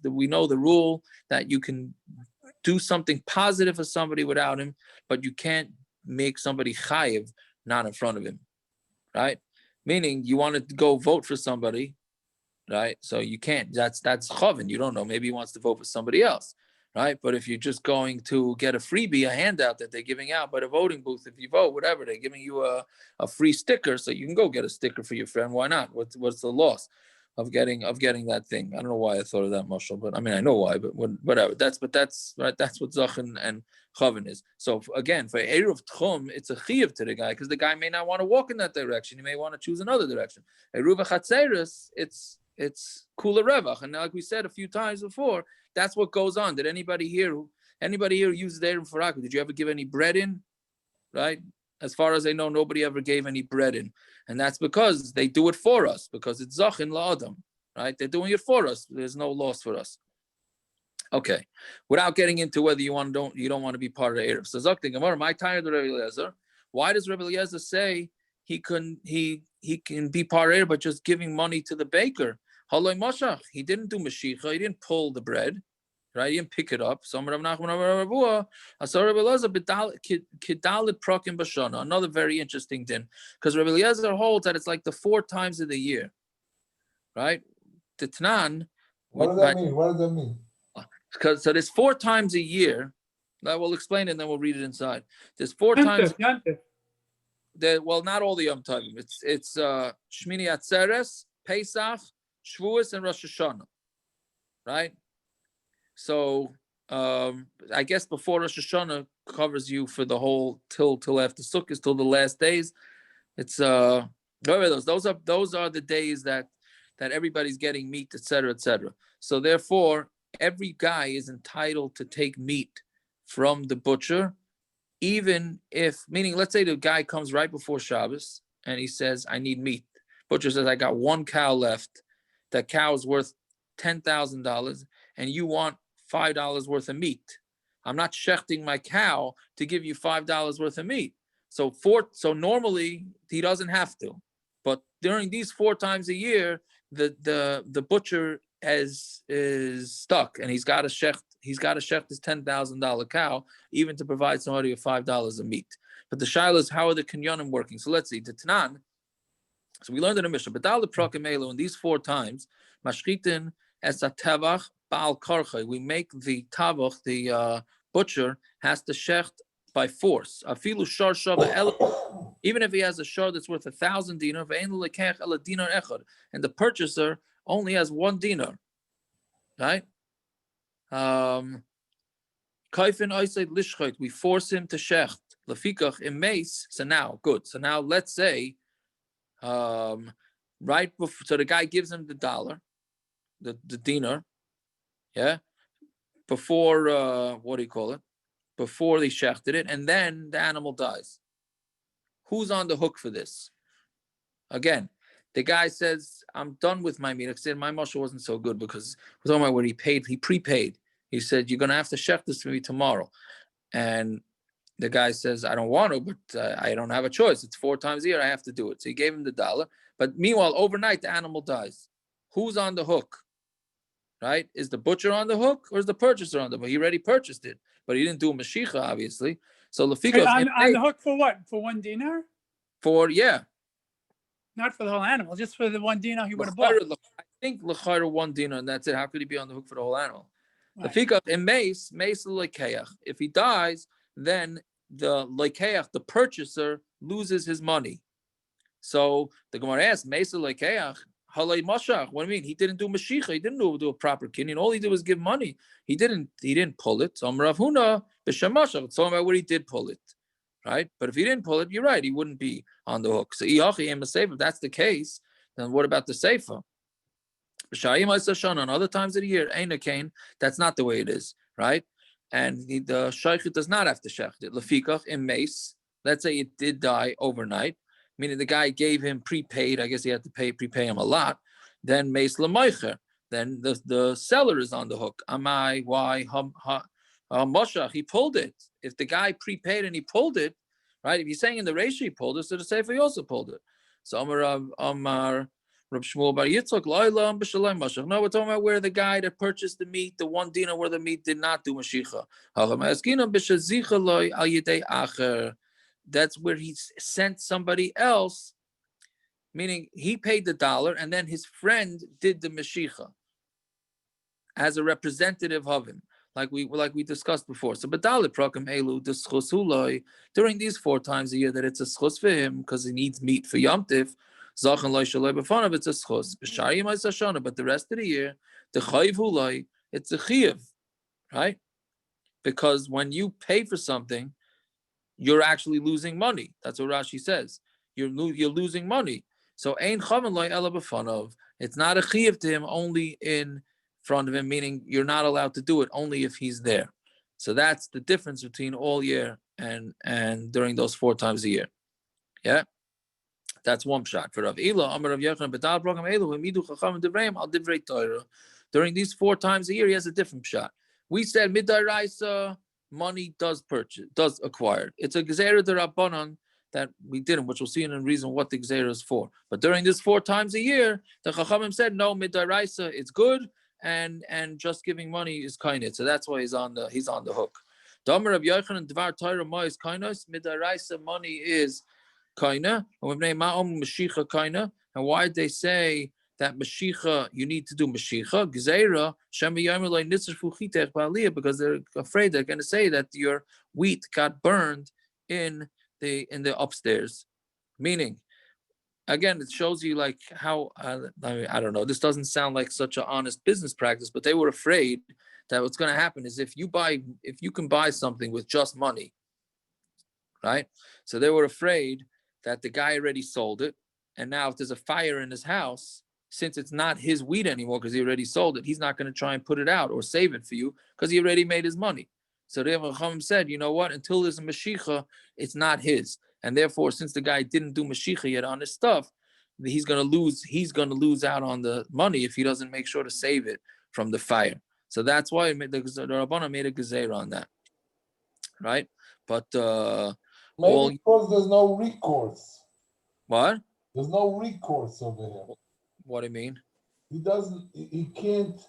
we know the rule that you can do something positive for somebody without him, but you can't make somebody chayiv not in front of him. Right? Meaning you want to go vote for somebody, right? So you can't. That's chavin. You don't know. Maybe he wants to vote for somebody else. Right, but if you're just going to get a freebie, a handout that they're giving out by the voting booth, if you vote, whatever, they're giving you a free sticker, so you can go get a sticker for your friend. Why not? What's the loss of getting that thing? I don't know why I thought of that, Marshall, but I mean I know why, but whatever. That's right. That's what zachin and chavin is. So again, for eruv tchum, it's a chiyuv to the guy because the guy may not want to walk in that direction. He may want to choose another direction. Eruv chatzerios, it's kula revach, and like we said a few times before. That's what goes on. Did anybody here use the eruv for Raku? Did you ever give any bread in? Right? As far as I know, nobody ever gave any bread in. And that's because they do it for us, because it's zachin la'adam. Right? They're doing it for us. There's no loss for us. Okay. Without getting into whether you don't want to be part of the eruv. So Zak the Gemara, my tired Rabbi Eliezer. Why does Rabbi Eliezer say he can be part of eruv, but just giving money to the baker? Haloi mashach. He didn't do mashicha. He didn't pull the bread, right? He didn't pick it up. Another very interesting din, because Rabbi Eliezer holds that it's like the 4 times of the year, right? Titnan. What does that mean? What does that mean? Because so there's 4 times a year. I will explain it and then we'll read it inside. There's 4 times. Well, not all the Yom Tovim. It's Shmini Atzeres, Pesach, Shavuos, and Rosh Hashanah, right? So I guess before Rosh Hashanah covers you for the whole till after Sukkot, till the last days. It's those are the days that everybody's getting meat, etc., etc. So therefore, every guy is entitled to take meat from the butcher, even if, meaning, let's say the guy comes right before Shabbos and he says, "I need meat." Butcher says, "I got 1 cow left. That cow is worth $10,000, and you want $5 worth of meat. I'm not shechting my cow to give you $5 worth of meat." So normally he doesn't have to, but during these 4 times a year, the butcher is stuck, and he's got to shecht his $10,000 cow even to provide somebody with $5 of meat. But the shaila is, how are the kinyanim working? So let's see. The Tanan, So we learned in the Mishnah, Badal Prakim Elu, in these 4 times, Mashchitin es tavach Baal Karchai. We make the tavach, the butcher, has to shecht by force. Afilu shar shava el, even if he has a shar that's worth 1,000 dinar, and the purchaser only has 1 dinar. Right? Kaifin oised lishchait, we force him to shecht. Lafikach im mace. So now, good. So now let's say, right before, so the guy gives him the dollar, the dinar, yeah, before what do you call it? Before they shechted it, and then the animal dies. Who's on the hook for this? Again, the guy says, "I'm done with my meat." I said my mashal wasn't so good because we're talking about what he paid. He prepaid. He said, "You're gonna have to shecht this for me tomorrow," and the guy says, "I don't want to, but I don't have a choice. It's 4 times a year. I have to do it." So he gave him the dollar. But meanwhile, overnight, the animal dies. Who's on the hook? Right? Is the butcher on the hook or is the purchaser on the hook? He already purchased it, but he didn't do a mashicha, obviously. So Lefiko on the hook for what? For 1 dinar? Yeah. Not for the whole animal, just for the 1 dinar he would have bought. I think l'chayra 1 dinar, and that's it. How could he be on the hook for the whole animal? Right. Lefiko in mace lekeach. If he dies, then the lekeach, the purchaser, loses his money. So the Gemara asks, Mesa lekeach, halay mashach. What do you mean? He didn't do mashicha. He didn't do a proper kinyan. All he did was give money. He didn't pull it. So Rav Huna b'shem mashach. It's talking about where he did pull it, right? But if he didn't pull it, you're right. He wouldn't be on the hook. So if that's the case, then what about the seifa? On other times of the year, that's not the way it is, right? And the shaykhit does not have to shecht it. Lefikach in mace. Let's say it did die overnight, meaning the guy gave him prepaid. I guess he had to prepay him a lot. Then mace lemaycher. Then the seller is on the hook. Amai, why? Moshach, he pulled it. If the guy prepaid and he pulled it, right? If he's saying in the ratio he pulled it, so the sefer he also pulled it. So Amar Reb Shmuel Bar Yitzchak, no, we're talking about where the guy that purchased the meat, the 1 dinar where the meat did not do mashicha. That's where he sent somebody else, meaning he paid the dollar and then his friend did the mashicha as a representative of him, like we discussed before. So badal prakim elu the schus huloi, during these 4 times a year that it's a schus for him because he needs meat for Yom Tiv. Zachan loy shaloi b'fanav, it's a schus. B'shari ma'asashana, but the rest of the year, the chayiv huloi, it's a chayiv, right? Because when you pay for something, you're actually losing money. That's what Rashi says. You're losing money. So ein chavan loy ela b'fanav. It's not a chayiv to him only in front of him, meaning you're not allowed to do it only if he's there. So that's the difference between all year and during those 4 times a year. Yeah. That's one shot for Rav Ila. Amar Rav Yochanan Badal Program Elu Midu Chacham Devreim Al Divrei Torah. During these 4 times a year, he has a different shot. We said midaraisa money does acquire. It's a gezeira de Rabanan that we didn't, which we'll see in a reason what the gezeira is for. But during this 4 times a year, the Chachamim said no midaraisa, it's good, and just giving money is kindness. So that's why he's on the hook. The Amar Rav Yochanan Dvar Torah Ma is kindness. Midaraisa money is kaina, and why did they say that mashicha you need to do mashicha gezeira because they're afraid they're going to say that your wheat got burned in the upstairs. Meaning, again, it shows you like how I don't know. This doesn't sound like such an honest business practice, but they were afraid that what's going to happen is if you can buy something with just money, right? So they were afraid that the guy already sold it, and now if there's a fire in his house, since it's not his wheat anymore because he already sold it, he's not going to try and put it out or save it for you because he already made his money. So the Chacham said, you know what? Until there's a mashicha, it's not his, and therefore, since the guy didn't do mashicha yet on his stuff, he's going to lose. He's going to lose out on the money if he doesn't make sure to save it from the fire. So that's why the Rabanan made a gezeira on that, right? But maybe because there's no recourse. What? There's no recourse over here. What do you mean? He can't.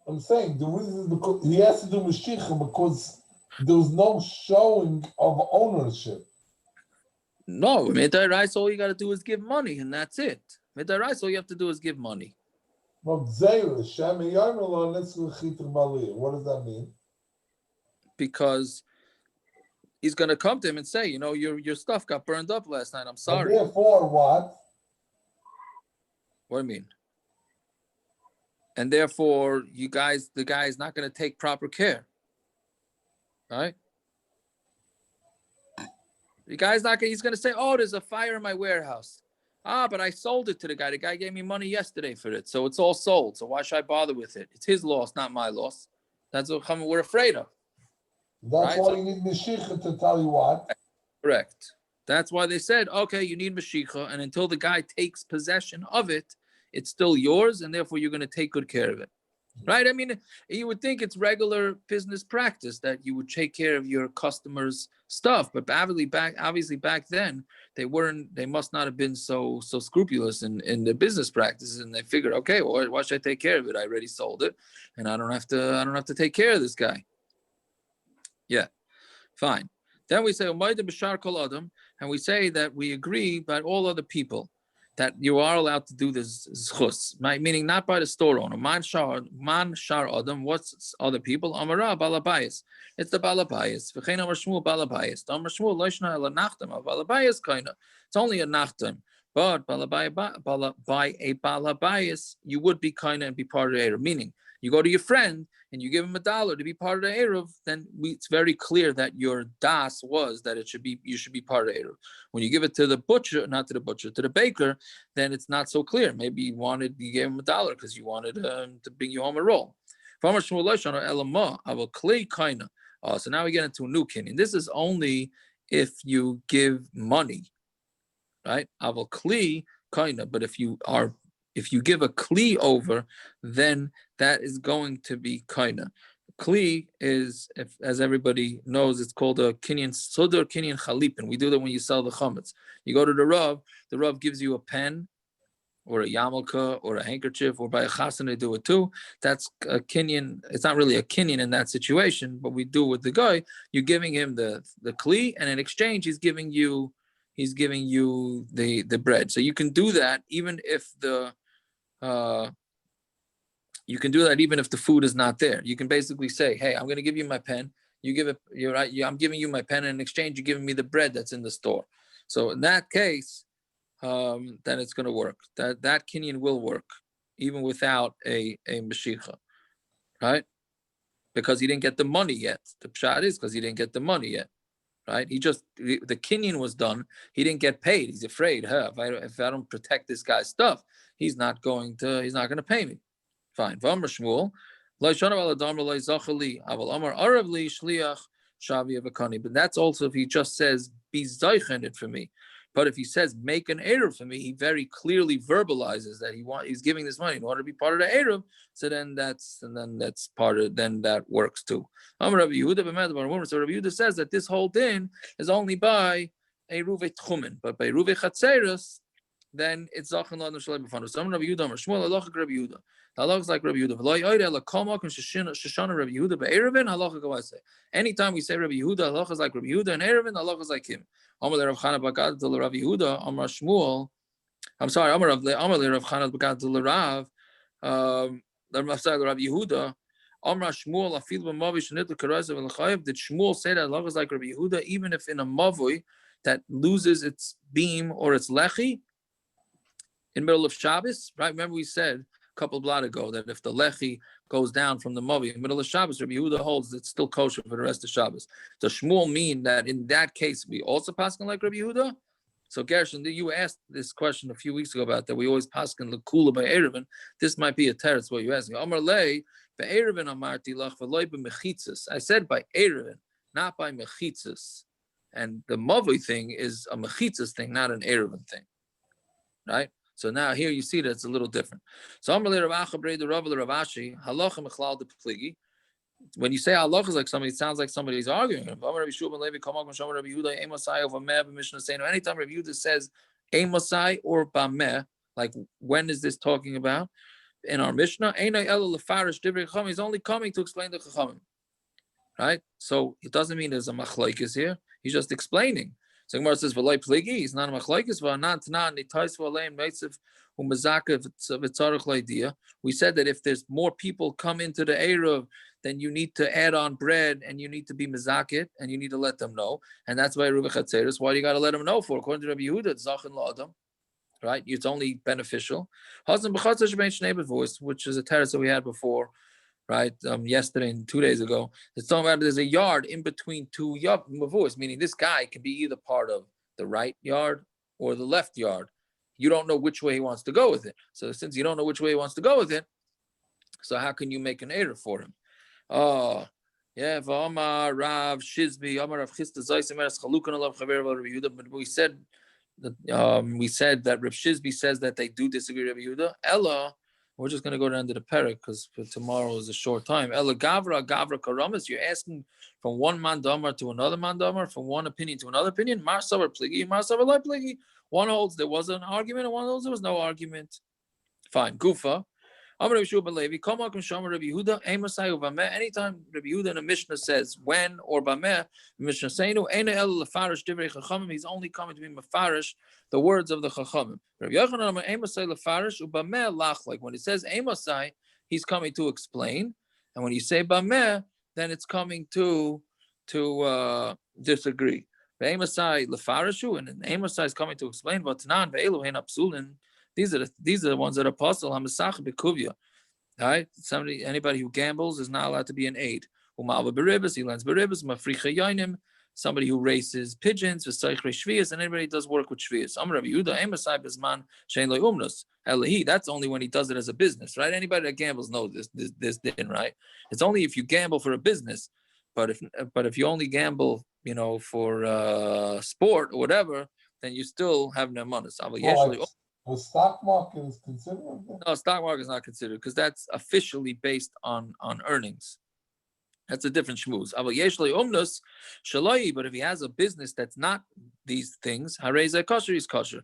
I'm saying the reason is because he has to do mashicha because there's no showing of ownership. No, midaraisa, all you got to do is give money, and that's it. Midaraisa, all you have to do is give money. Well, gezeira, Shem Yarmelo, what does that mean? Because he's going to come to him and say, your stuff got burned up last night. I'm sorry. And therefore, what? What do you mean? And therefore, the guy is not going to take proper care. Right? The guy's not going. He's going to say, "Oh, there's a fire in my warehouse. But I sold it to the guy. The guy gave me money yesterday for it, so it's all sold. So why should I bother with it? It's his loss, not my loss. That's what we're afraid of." That's why you need Mashiach to tell you what. Correct. That's why they said, okay, you need Mashiach, and until the guy takes possession of it, it's still yours, and therefore you're going to take good care of it. Right? I mean, you would think it's regular business practice that you would take care of your customers' stuff, but obviously back then they must not have been so scrupulous in their business practices, and they figured, okay, well, why should I take care of it? I already sold it, and I don't have to take care of this guy. Yeah, fine. Then we say, and we say that we agree by all other people that you are allowed to do this zchus, meaning not by the store owner. Man shar adam, what's other people? Amara balabayis. It's the balabayis. V'chein amar Shmuel balabayis. Amar Shmuel loishna ela nachtem. Balabayis kaina. It's only a nachtem. But by a balabayis, you would be kaina and be part of the eruv. Meaning, you go to your friend and you give him $1 to be part of the eruv, then it's very clear that your das was that you should be part of the eruv. When you give it to the butcher, not to the butcher, to the baker, then it's not so clear. Maybe you gave him $1 because you wanted to bring you home a roll. So now we get into a new kinyan. This is only if you give money, right? But if you give a kli over, then that is going to be kaina. Kli is, as everybody knows, it's called a kinyan sudar, kinyan chalipin. We do that when you sell the chametz. You go to the Rav gives you a pen or a yarmulke or a handkerchief, or by a chasen they do it too. That's a kinyan. It's not really a kinyan in that situation, but we do it with the guy. You're giving him the kli, and in exchange he's giving you the bread. So you can do that even if you can do that even if the food is not there. You can basically say, "Hey, I'm going to give you my pen. You give it. You're right. I'm giving you my pen, and in exchange, you're giving me the bread that's in the store." So in that case, then it's going to work. That kinyan will work even without a mashicha, right? Because he didn't get the money yet. The pshat is because he didn't get the money yet, right? The kinyan was done. He didn't get paid. He's afraid, if I don't protect this guy's stuff, he's not going to pay me. Fine. But that's also if he just says, be zeichen it for me. But if he says, make an eruv for me, he very clearly verbalizes that he's giving this money in order to be part of the eruv. So then that works too. So Rabbi Yehudah says that this whole din is only by eruvei tchumen, but by eruvei chatzerios, then it's zachan l'adam shalei b'fanu. Some Rabbi Yehudah, Shmuel halacha Rabbi Yehudah. The halacha is like Rabbi Yehudah. V'lo yoyde la kol makom sheshana Rabbi Yehudah be'eruvin halacha gavase. Anytime we say Rabbi Yehudah, halacha is like Rabbi Yehudah, and eruvin halacha is like him. Amar Rav Chana bagad to Rabbi Yehudah. Amar Shmuel. I'm sorry. Amar Rav Chana bagad to Rav. I'm sorry, Rabbi Yehudah. Amar Shmuel afil b'mavi shenit l'karazav l'chayev. Did Shmuel say that halacha is like Rabbi Yehudah, even if in a mavui that loses its beam or its lechi in the middle of Shabbos, right? Remember we said a couple of blot ago that if the lechi goes down from the mavi in the middle of Shabbos, Rabbi Yehudah holds it's still kosher for the rest of Shabbos. Does Shmuel mean that in that case we also pasken like Rabbi Yehudah? So Gershon, you asked this question a few weeks ago about that we always pasken l'kula by eruvin. This might be a teretz what you're asking. Amar lei be'eruvin amarti lach v'loi b'mechitzas. I said by eruvin, not by mechitzas. And the mavi thing is a mechitzas thing, not an eruvin thing, right? So now here you see that it's a little different. So when you say halacha is like somebody, it sounds like somebody's arguing. Anytime Rabbi Yehudah says Amosai or Bameh, like when is this talking about? In our Mishnah, he's only coming to explain the Chachamim. Right? So it doesn't mean there's a Machlokes here. He's just explaining So Gemara says, "V'loi pligi." It's not a machlokes. V'anan tanan nitayis v'aleim nitziv u'mezaka v'tzarich l'idea. We said that if there's more people come into the eruv, then you need to add on bread and you need to be mezakit and you need to let them know. And that's why eruvei chatzerios. Why do you got to let them know for? According to Rabbi Yehudah, it's zachin la'adam. Right? It's only beneficial. Husband b'chatzar shebein shnei voice, which is a terrace that we had before. Right, yesterday and 2 days ago, it's talking about there's a yard in between two mavus, meaning this guy can be either part of the right yard or the left yard. You don't know which way he wants to go with it. So since you don't know which way he wants to go with it, so how can you make an eruv for him? Oh, yeah. Rav Shizbi, Amar Rav Chista Zayis Emeres Chalukan Alav Chaver Rabbi Yehudah. But we said that Rav Shizbi says that they do disagree with Rabbi Yehudah. Ella. We're just going to go down to the parak because tomorrow is a short time. Ela gavra karamas. You're asking from one mandamar to another mandamar, from one opinion to another opinion. Mar savar pligi, mar savar lai pligi. One holds there was an argument, and one holds there was no argument. Fine. Gufa. Anytime Rabbi Yehudah in the Mishna says when or bameh, Mishna saying he's only coming to be mafarish the words of the chachamim. Like when it says emosai, he's coming to explain, and when you say bameh, then it's coming to disagree. Emosai lefarishu, and emosai is coming to explain. V'tanan ve'elu hein apsulin. These are the ones that are apostle hamasach bekuvia. Right? Anybody who gambles is not allowed to be an aid. Umalva beribas, he lends beribas, mafricha yainim. Somebody who races pigeons, v'saychrei shvius, and anybody who does work with shvius. Amar Rabbi Yehudah, emasai bezman shein lo umnus. Elahi, that's only when he does it as a business, right? Anybody that gambles knows this din, right? It's only if you gamble for a business, but if you only gamble, for sport or whatever, then you still have no money. The stock market is considered? No, stock market is not considered because that's officially based on earnings. That's a different shmooze. But if he has a business that's not these things, harei kosher is kosher.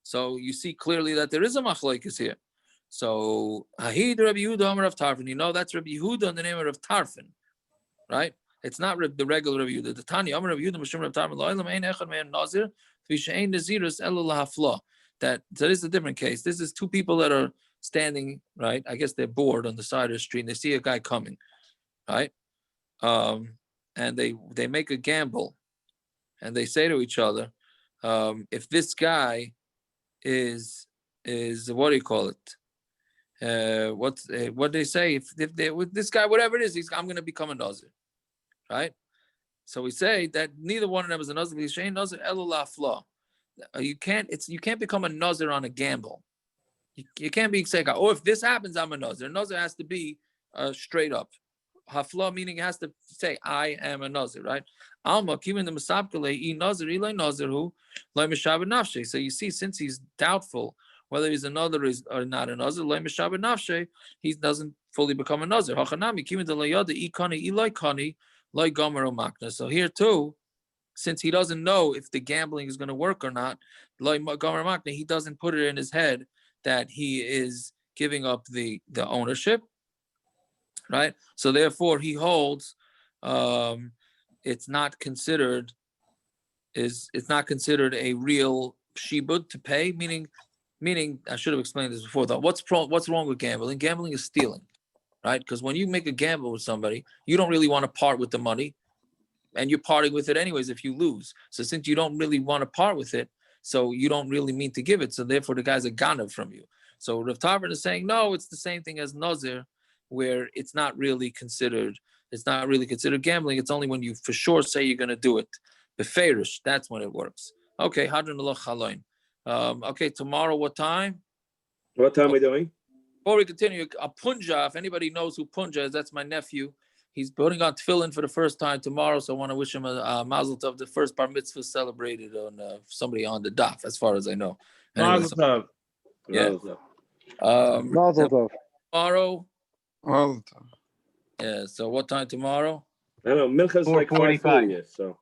So you see clearly that there is a machlokes here. So Hahid Rabbi Yehudah Amar of Tarfin. That's Rabbi Yehudah in the name of Tarfin, right? It's not the regular Rabbi Yehudah. The Tanya Amar Rabbi Yehudah Mishum Rav Tarfin Lo'ilam Ein Echad Me'en Nazir V'She'ein Nazirus Elo Lahafla. So this is a different case. This is two people that are standing, right? I guess they're bored on the side of the street and they see a guy coming, right? And they make a gamble and they say to each other, if this guy is what do you call it? What they say? If with this guy, whatever it is, I'm going to become a Nazir, right? So we say that neither one of them is a Nazir. You can't become a Nazir on a gamble. You can't be saying, oh, if this happens, I'm a Nazir. A Nazir has to be straight up. Hafla meaning it has to say, I am a Nazir, right? Alma, the Masabkale, Nazir, Naziru, Nafshe. So you see, since he's doubtful whether he's a Nazir or not a Nazir, Nafshe, he doesn't fully become a Nazir. So here too, since he doesn't know if the gambling is going to work or not, he doesn't put it in his head that he is giving up the ownership, right? So therefore, he holds it's not considered a real shibud to pay. Meaning, I should have explained this before. Though, what's wrong with gambling? Gambling is stealing, right? Because when you make a gamble with somebody, you don't really want to part with the money. And you're parting with it anyways if you lose. So since you don't really want to part with it, so you don't really mean to give it. So therefore, the guy's a ganav from you. So Rav Tarfin is saying, no, it's the same thing as Nazir, where it's not really considered gambling. It's only when you for sure say you're going to do it. Beferish, that's when it works. Okay, Hadran Allah Chaloin. Okay, tomorrow what time? What time are we doing? Before we continue, a punja, if anybody knows who punja is, that's my nephew. He's putting on tefillin for the first time tomorrow, so I want to wish him a mazel tov. The first bar mitzvah celebrated on somebody on the daf, as far as I know. Anyway, Mazel tov. Yeah. Mazel tov. Tomorrow. Mazel tov. Yeah. So what time tomorrow? I don't know. Mincha's like 5:30. So.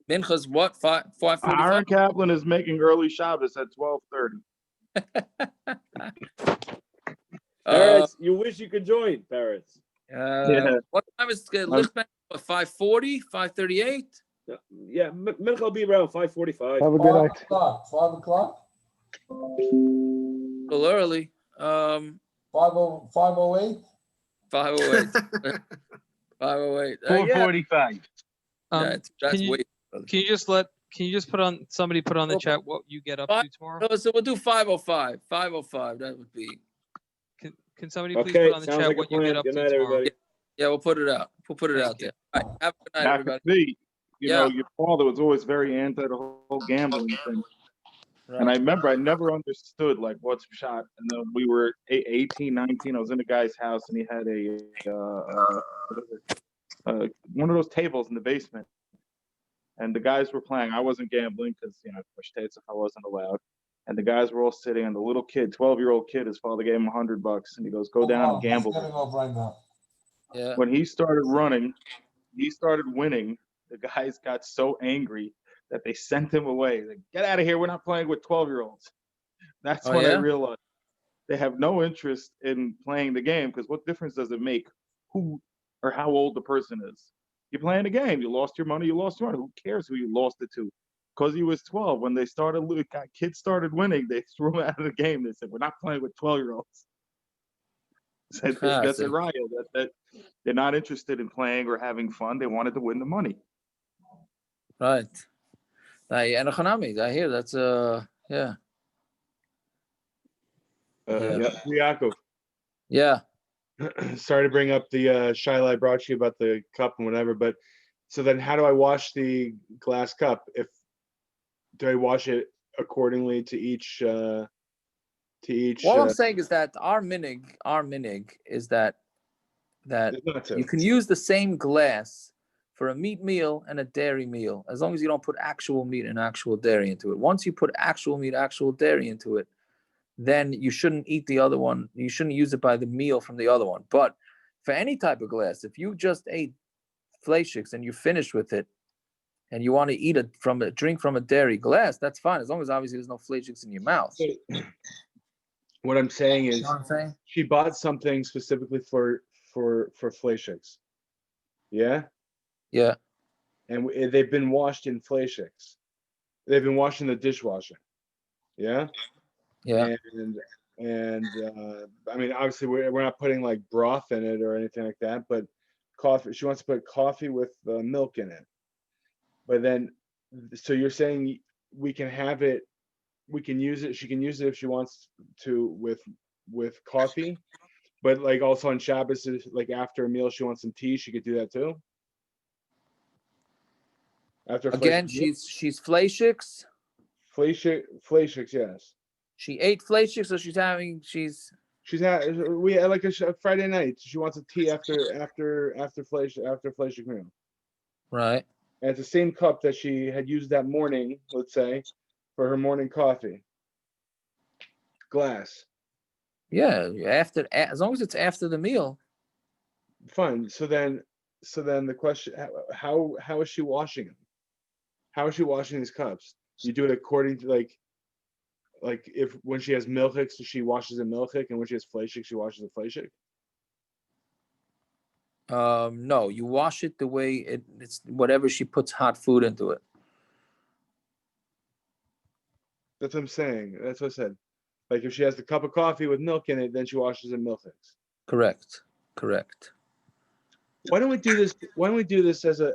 Mincha's what? 5:45. Aaron Kaplan is making early Shabbos at 12:30. Paris, you wish you could join, Paris. What time is Lichtman? 5:40, 5:38? Yeah, Mincha will be around 5:45. Have a good night. 5 o'clock? A little early. 5:08? 5:08. 5:08. 4:45. That's can you way. can you just put on the chat what you get up to tomorrow? No, so we'll do 5:05. 5:05. That would be. Can somebody please put on the chat like what you get up to tomorrow? everybody. Yeah, we'll put it out. We'll put it out there. All right. Have a good night, everybody. See, you know, your father was always very anti the whole gambling thing. Right. And I remember I never understood like what's shot. And then we were 18, 19. I was in a guy's house and he had one of those tables in the basement. And the guys were playing. I wasn't gambling because, you know, I pushed tates if I wasn't allowed. And the guys were all sitting, and the little kid, 12-year-old kid, his father gave him $100, and he goes, "Go down and gamble." Getting off right now. Yeah. When he started running, he started winning. The guys got so angry that they sent him away. Like, get out of here! We're not playing with 12-year-olds. That's when I realized they have no interest in playing the game because what difference does it make who or how old the person is? You're playing a game. You lost your money. You lost your money. Who cares who you lost it to? Because he was 12. When they started, kids started winning, they threw him out of the game. They said, "We're not playing with 12-year-olds." That's a riot. That they're not interested in playing or having fun. They wanted to win the money. Right. I hear that's yeah. Yaakov. Yeah. Sorry to bring up the shiloh I brought you about the cup and whatever, but so then how do I wash the glass cup? Do I wash it accordingly to each All I'm saying is that our minig is that you can use the same glass for a meat meal and a dairy meal, as long as you don't put actual meat and actual dairy into it. Once you put actual meat, actual dairy into it, then you shouldn't eat the other one. You shouldn't use it by the meal from the other one. But for any type of glass, if you just ate fleischiks and you finished with it, and you want to eat it drink from a dairy glass, that's fine, as long as obviously there's no fleischiks in your mouth. What I'm saying is, you know what I'm saying? She bought something specifically for fleischiks. Yeah. Yeah. And they've been washed in fleischiks. They've been washed in the dishwasher. Yeah. Yeah. And I mean, obviously, we're not putting like broth in it or anything like that, but coffee. She wants to put coffee with milk in it. But then, so you're saying we can have it, we can use it. She can use it if she wants to with coffee, but like also on Shabbos, like after a meal, she wants some tea. She could do that too. After again, she's fleischiks. Fleischiks, yes. She ate fleischiks, so she's we had like a Friday night. She wants a tea after fleishik meal. Right. And it's the same cup that she had used that morning, let's say, for her morning coffee. Glass. Yeah, as long as it's after the meal. Fine. So then the question: how is she washing them? How is she washing these cups? You do it according to like if when she has milchiks, she washes a milchik, and when she has fleishik, she washes a fleishik. No, you wash it the way it's whatever she puts hot food into it. That's what I'm saying. That's what I said. Like if she has the cup of coffee with milk in it, then she washes in milchiks. Correct. Why don't we do this? Why don't we do this as a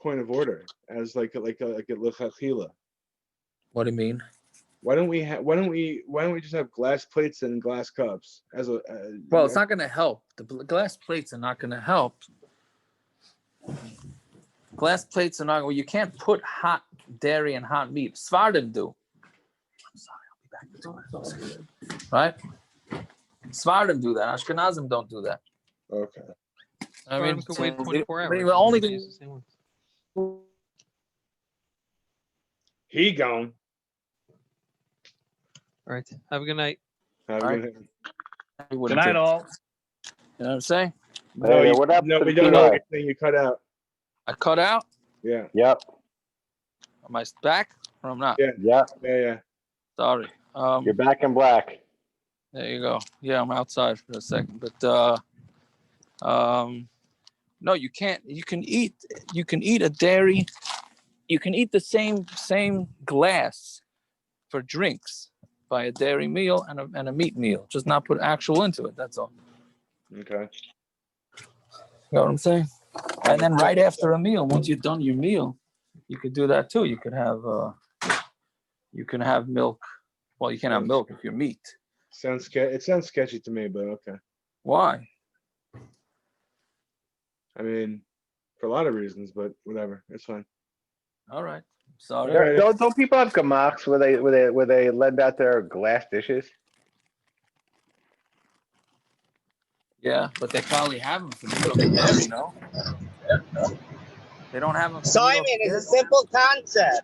point of order, as like a l'chachila? What do you mean? Why don't we just have glass plates and glass cups as a? Well, it's not going to help. The glass plates are not going to help. Glass plates are not. Well, you can't put hot dairy and hot meat. Svardim do. I'm sorry, I'll be back. Right? Svardim do that. Ashkenazim don't do that. Okay. I mean, could wait 24 hours. We're only Use the same ones. He gone. All right. Have a good night. Have a good night. Good night, all. You know what I'm saying? No, we don't know anything. You cut out. I cut out? Yeah. Yep. Am I back or I'm not? Yeah. Sorry. You're back in black. There you go. Yeah, I'm outside for a second, but no, you can't. You can eat a dairy. You can eat the same glass for drinks by a dairy meal and a meat meal. Just not put actual into it. That's all. Okay. You know what I'm saying? And then right after a meal, once you've done your meal, you could do that too. You can have milk. Well, you can't have milk if you're meat. It sounds sketchy to me, but okay. Why? I mean, for a lot of reasons, but whatever, it's fine. All right. Sorry. Don't people have gemachs where they lend out their glass dishes? Yeah, but they probably have them for meat over there, you know? They don't have them for Simon, it's a simple concept.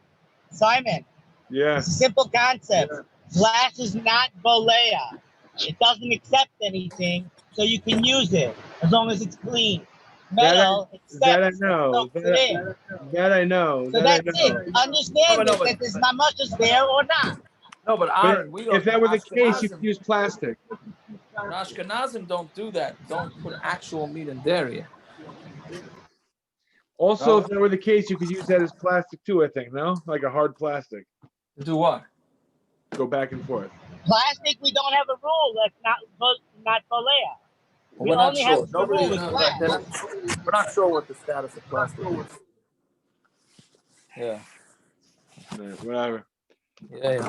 Simon. Yeah. It's a simple concept. Glass is not bolea. It doesn't accept anything, so you can use it as long as it's clean. Metal accepts. That I know. That I know. So that's it. Understand that there's not much is there or not. No, but Aaron, if that were the case, you could use plastic. Ashkenazim don't do that. Don't put actual meat in dairy. Also, if that were the case, you could use that as plastic too, I think, no? Like a hard plastic. Do what? Go back and forth. Plastic, we don't have a rule that's not bolea. Well, we're not sure. Nobody knows. We're not sure what the status of plastic is. Yeah. Whatever. Yeah.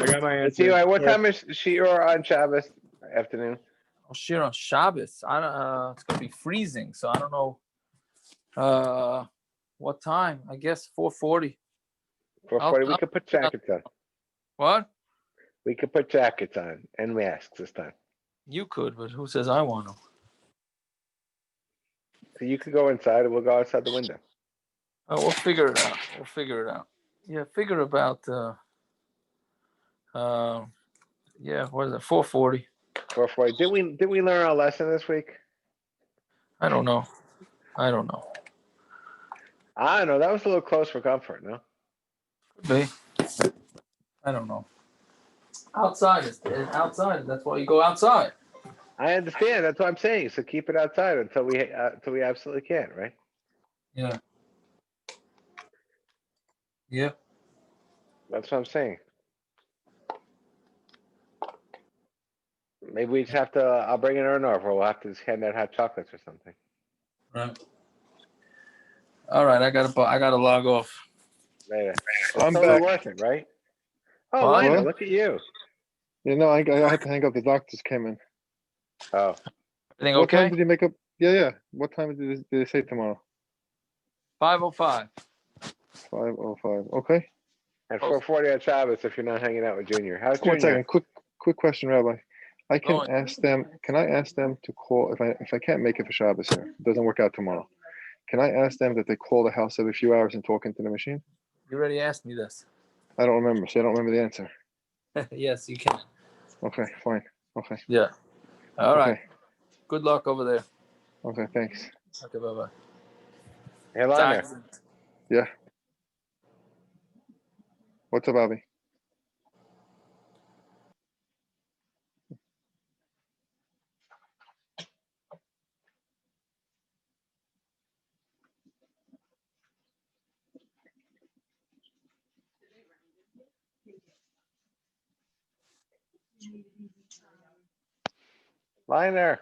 I got my answer. Eli, what time is Shiur on Shabbos afternoon? Oh, Shiur on Shabbos. It's gonna be freezing, so I don't know. What time? I guess 4:40. 4:40. We could put jackets on. What? We could put jackets on and masks this time. You could, but who says I want to? So you could go inside and we'll go outside the window. Oh, we'll figure it out. Yeah, figure about yeah, what is it? 4:40. 4:40. Did we learn our lesson this week? I don't know. I don't know. That was a little close for comfort, no? Could be. I don't know. Outside. That's why you go outside. I understand. That's what I'm saying. So keep it outside until we absolutely can, right? Yeah. Yeah. That's what I'm saying. Maybe we just have to. I'll bring an urn over. We'll have to just hand out hot chocolates or something. Right. All right. I gotta log off. Later. I'm totally back. worth it, right? Oh, What? Lionel, look at you. You know, I had to hang up. The doctors came in. Oh. Everything What okay? time did you make up? Yeah. What time did they say tomorrow? 5:05. 5:05. Okay. And 4:40 on Shabbos if you're not hanging out with Junior. How's One Junior? second. Quick question, Rabbi. Can I ask them to call if I can't make it for Shabbos here? It doesn't work out tomorrow. Can I ask them that they call the house every few hours and talk into the machine? You already asked me this. I don't remember, so I don't remember the answer. Yes, you can. Okay, fine. Okay. Yeah. All Okay. right. Good luck over there. Okay, thanks. Okay, bye-bye. Hey, Lionel. Yeah. What's up, Bobby? Liner.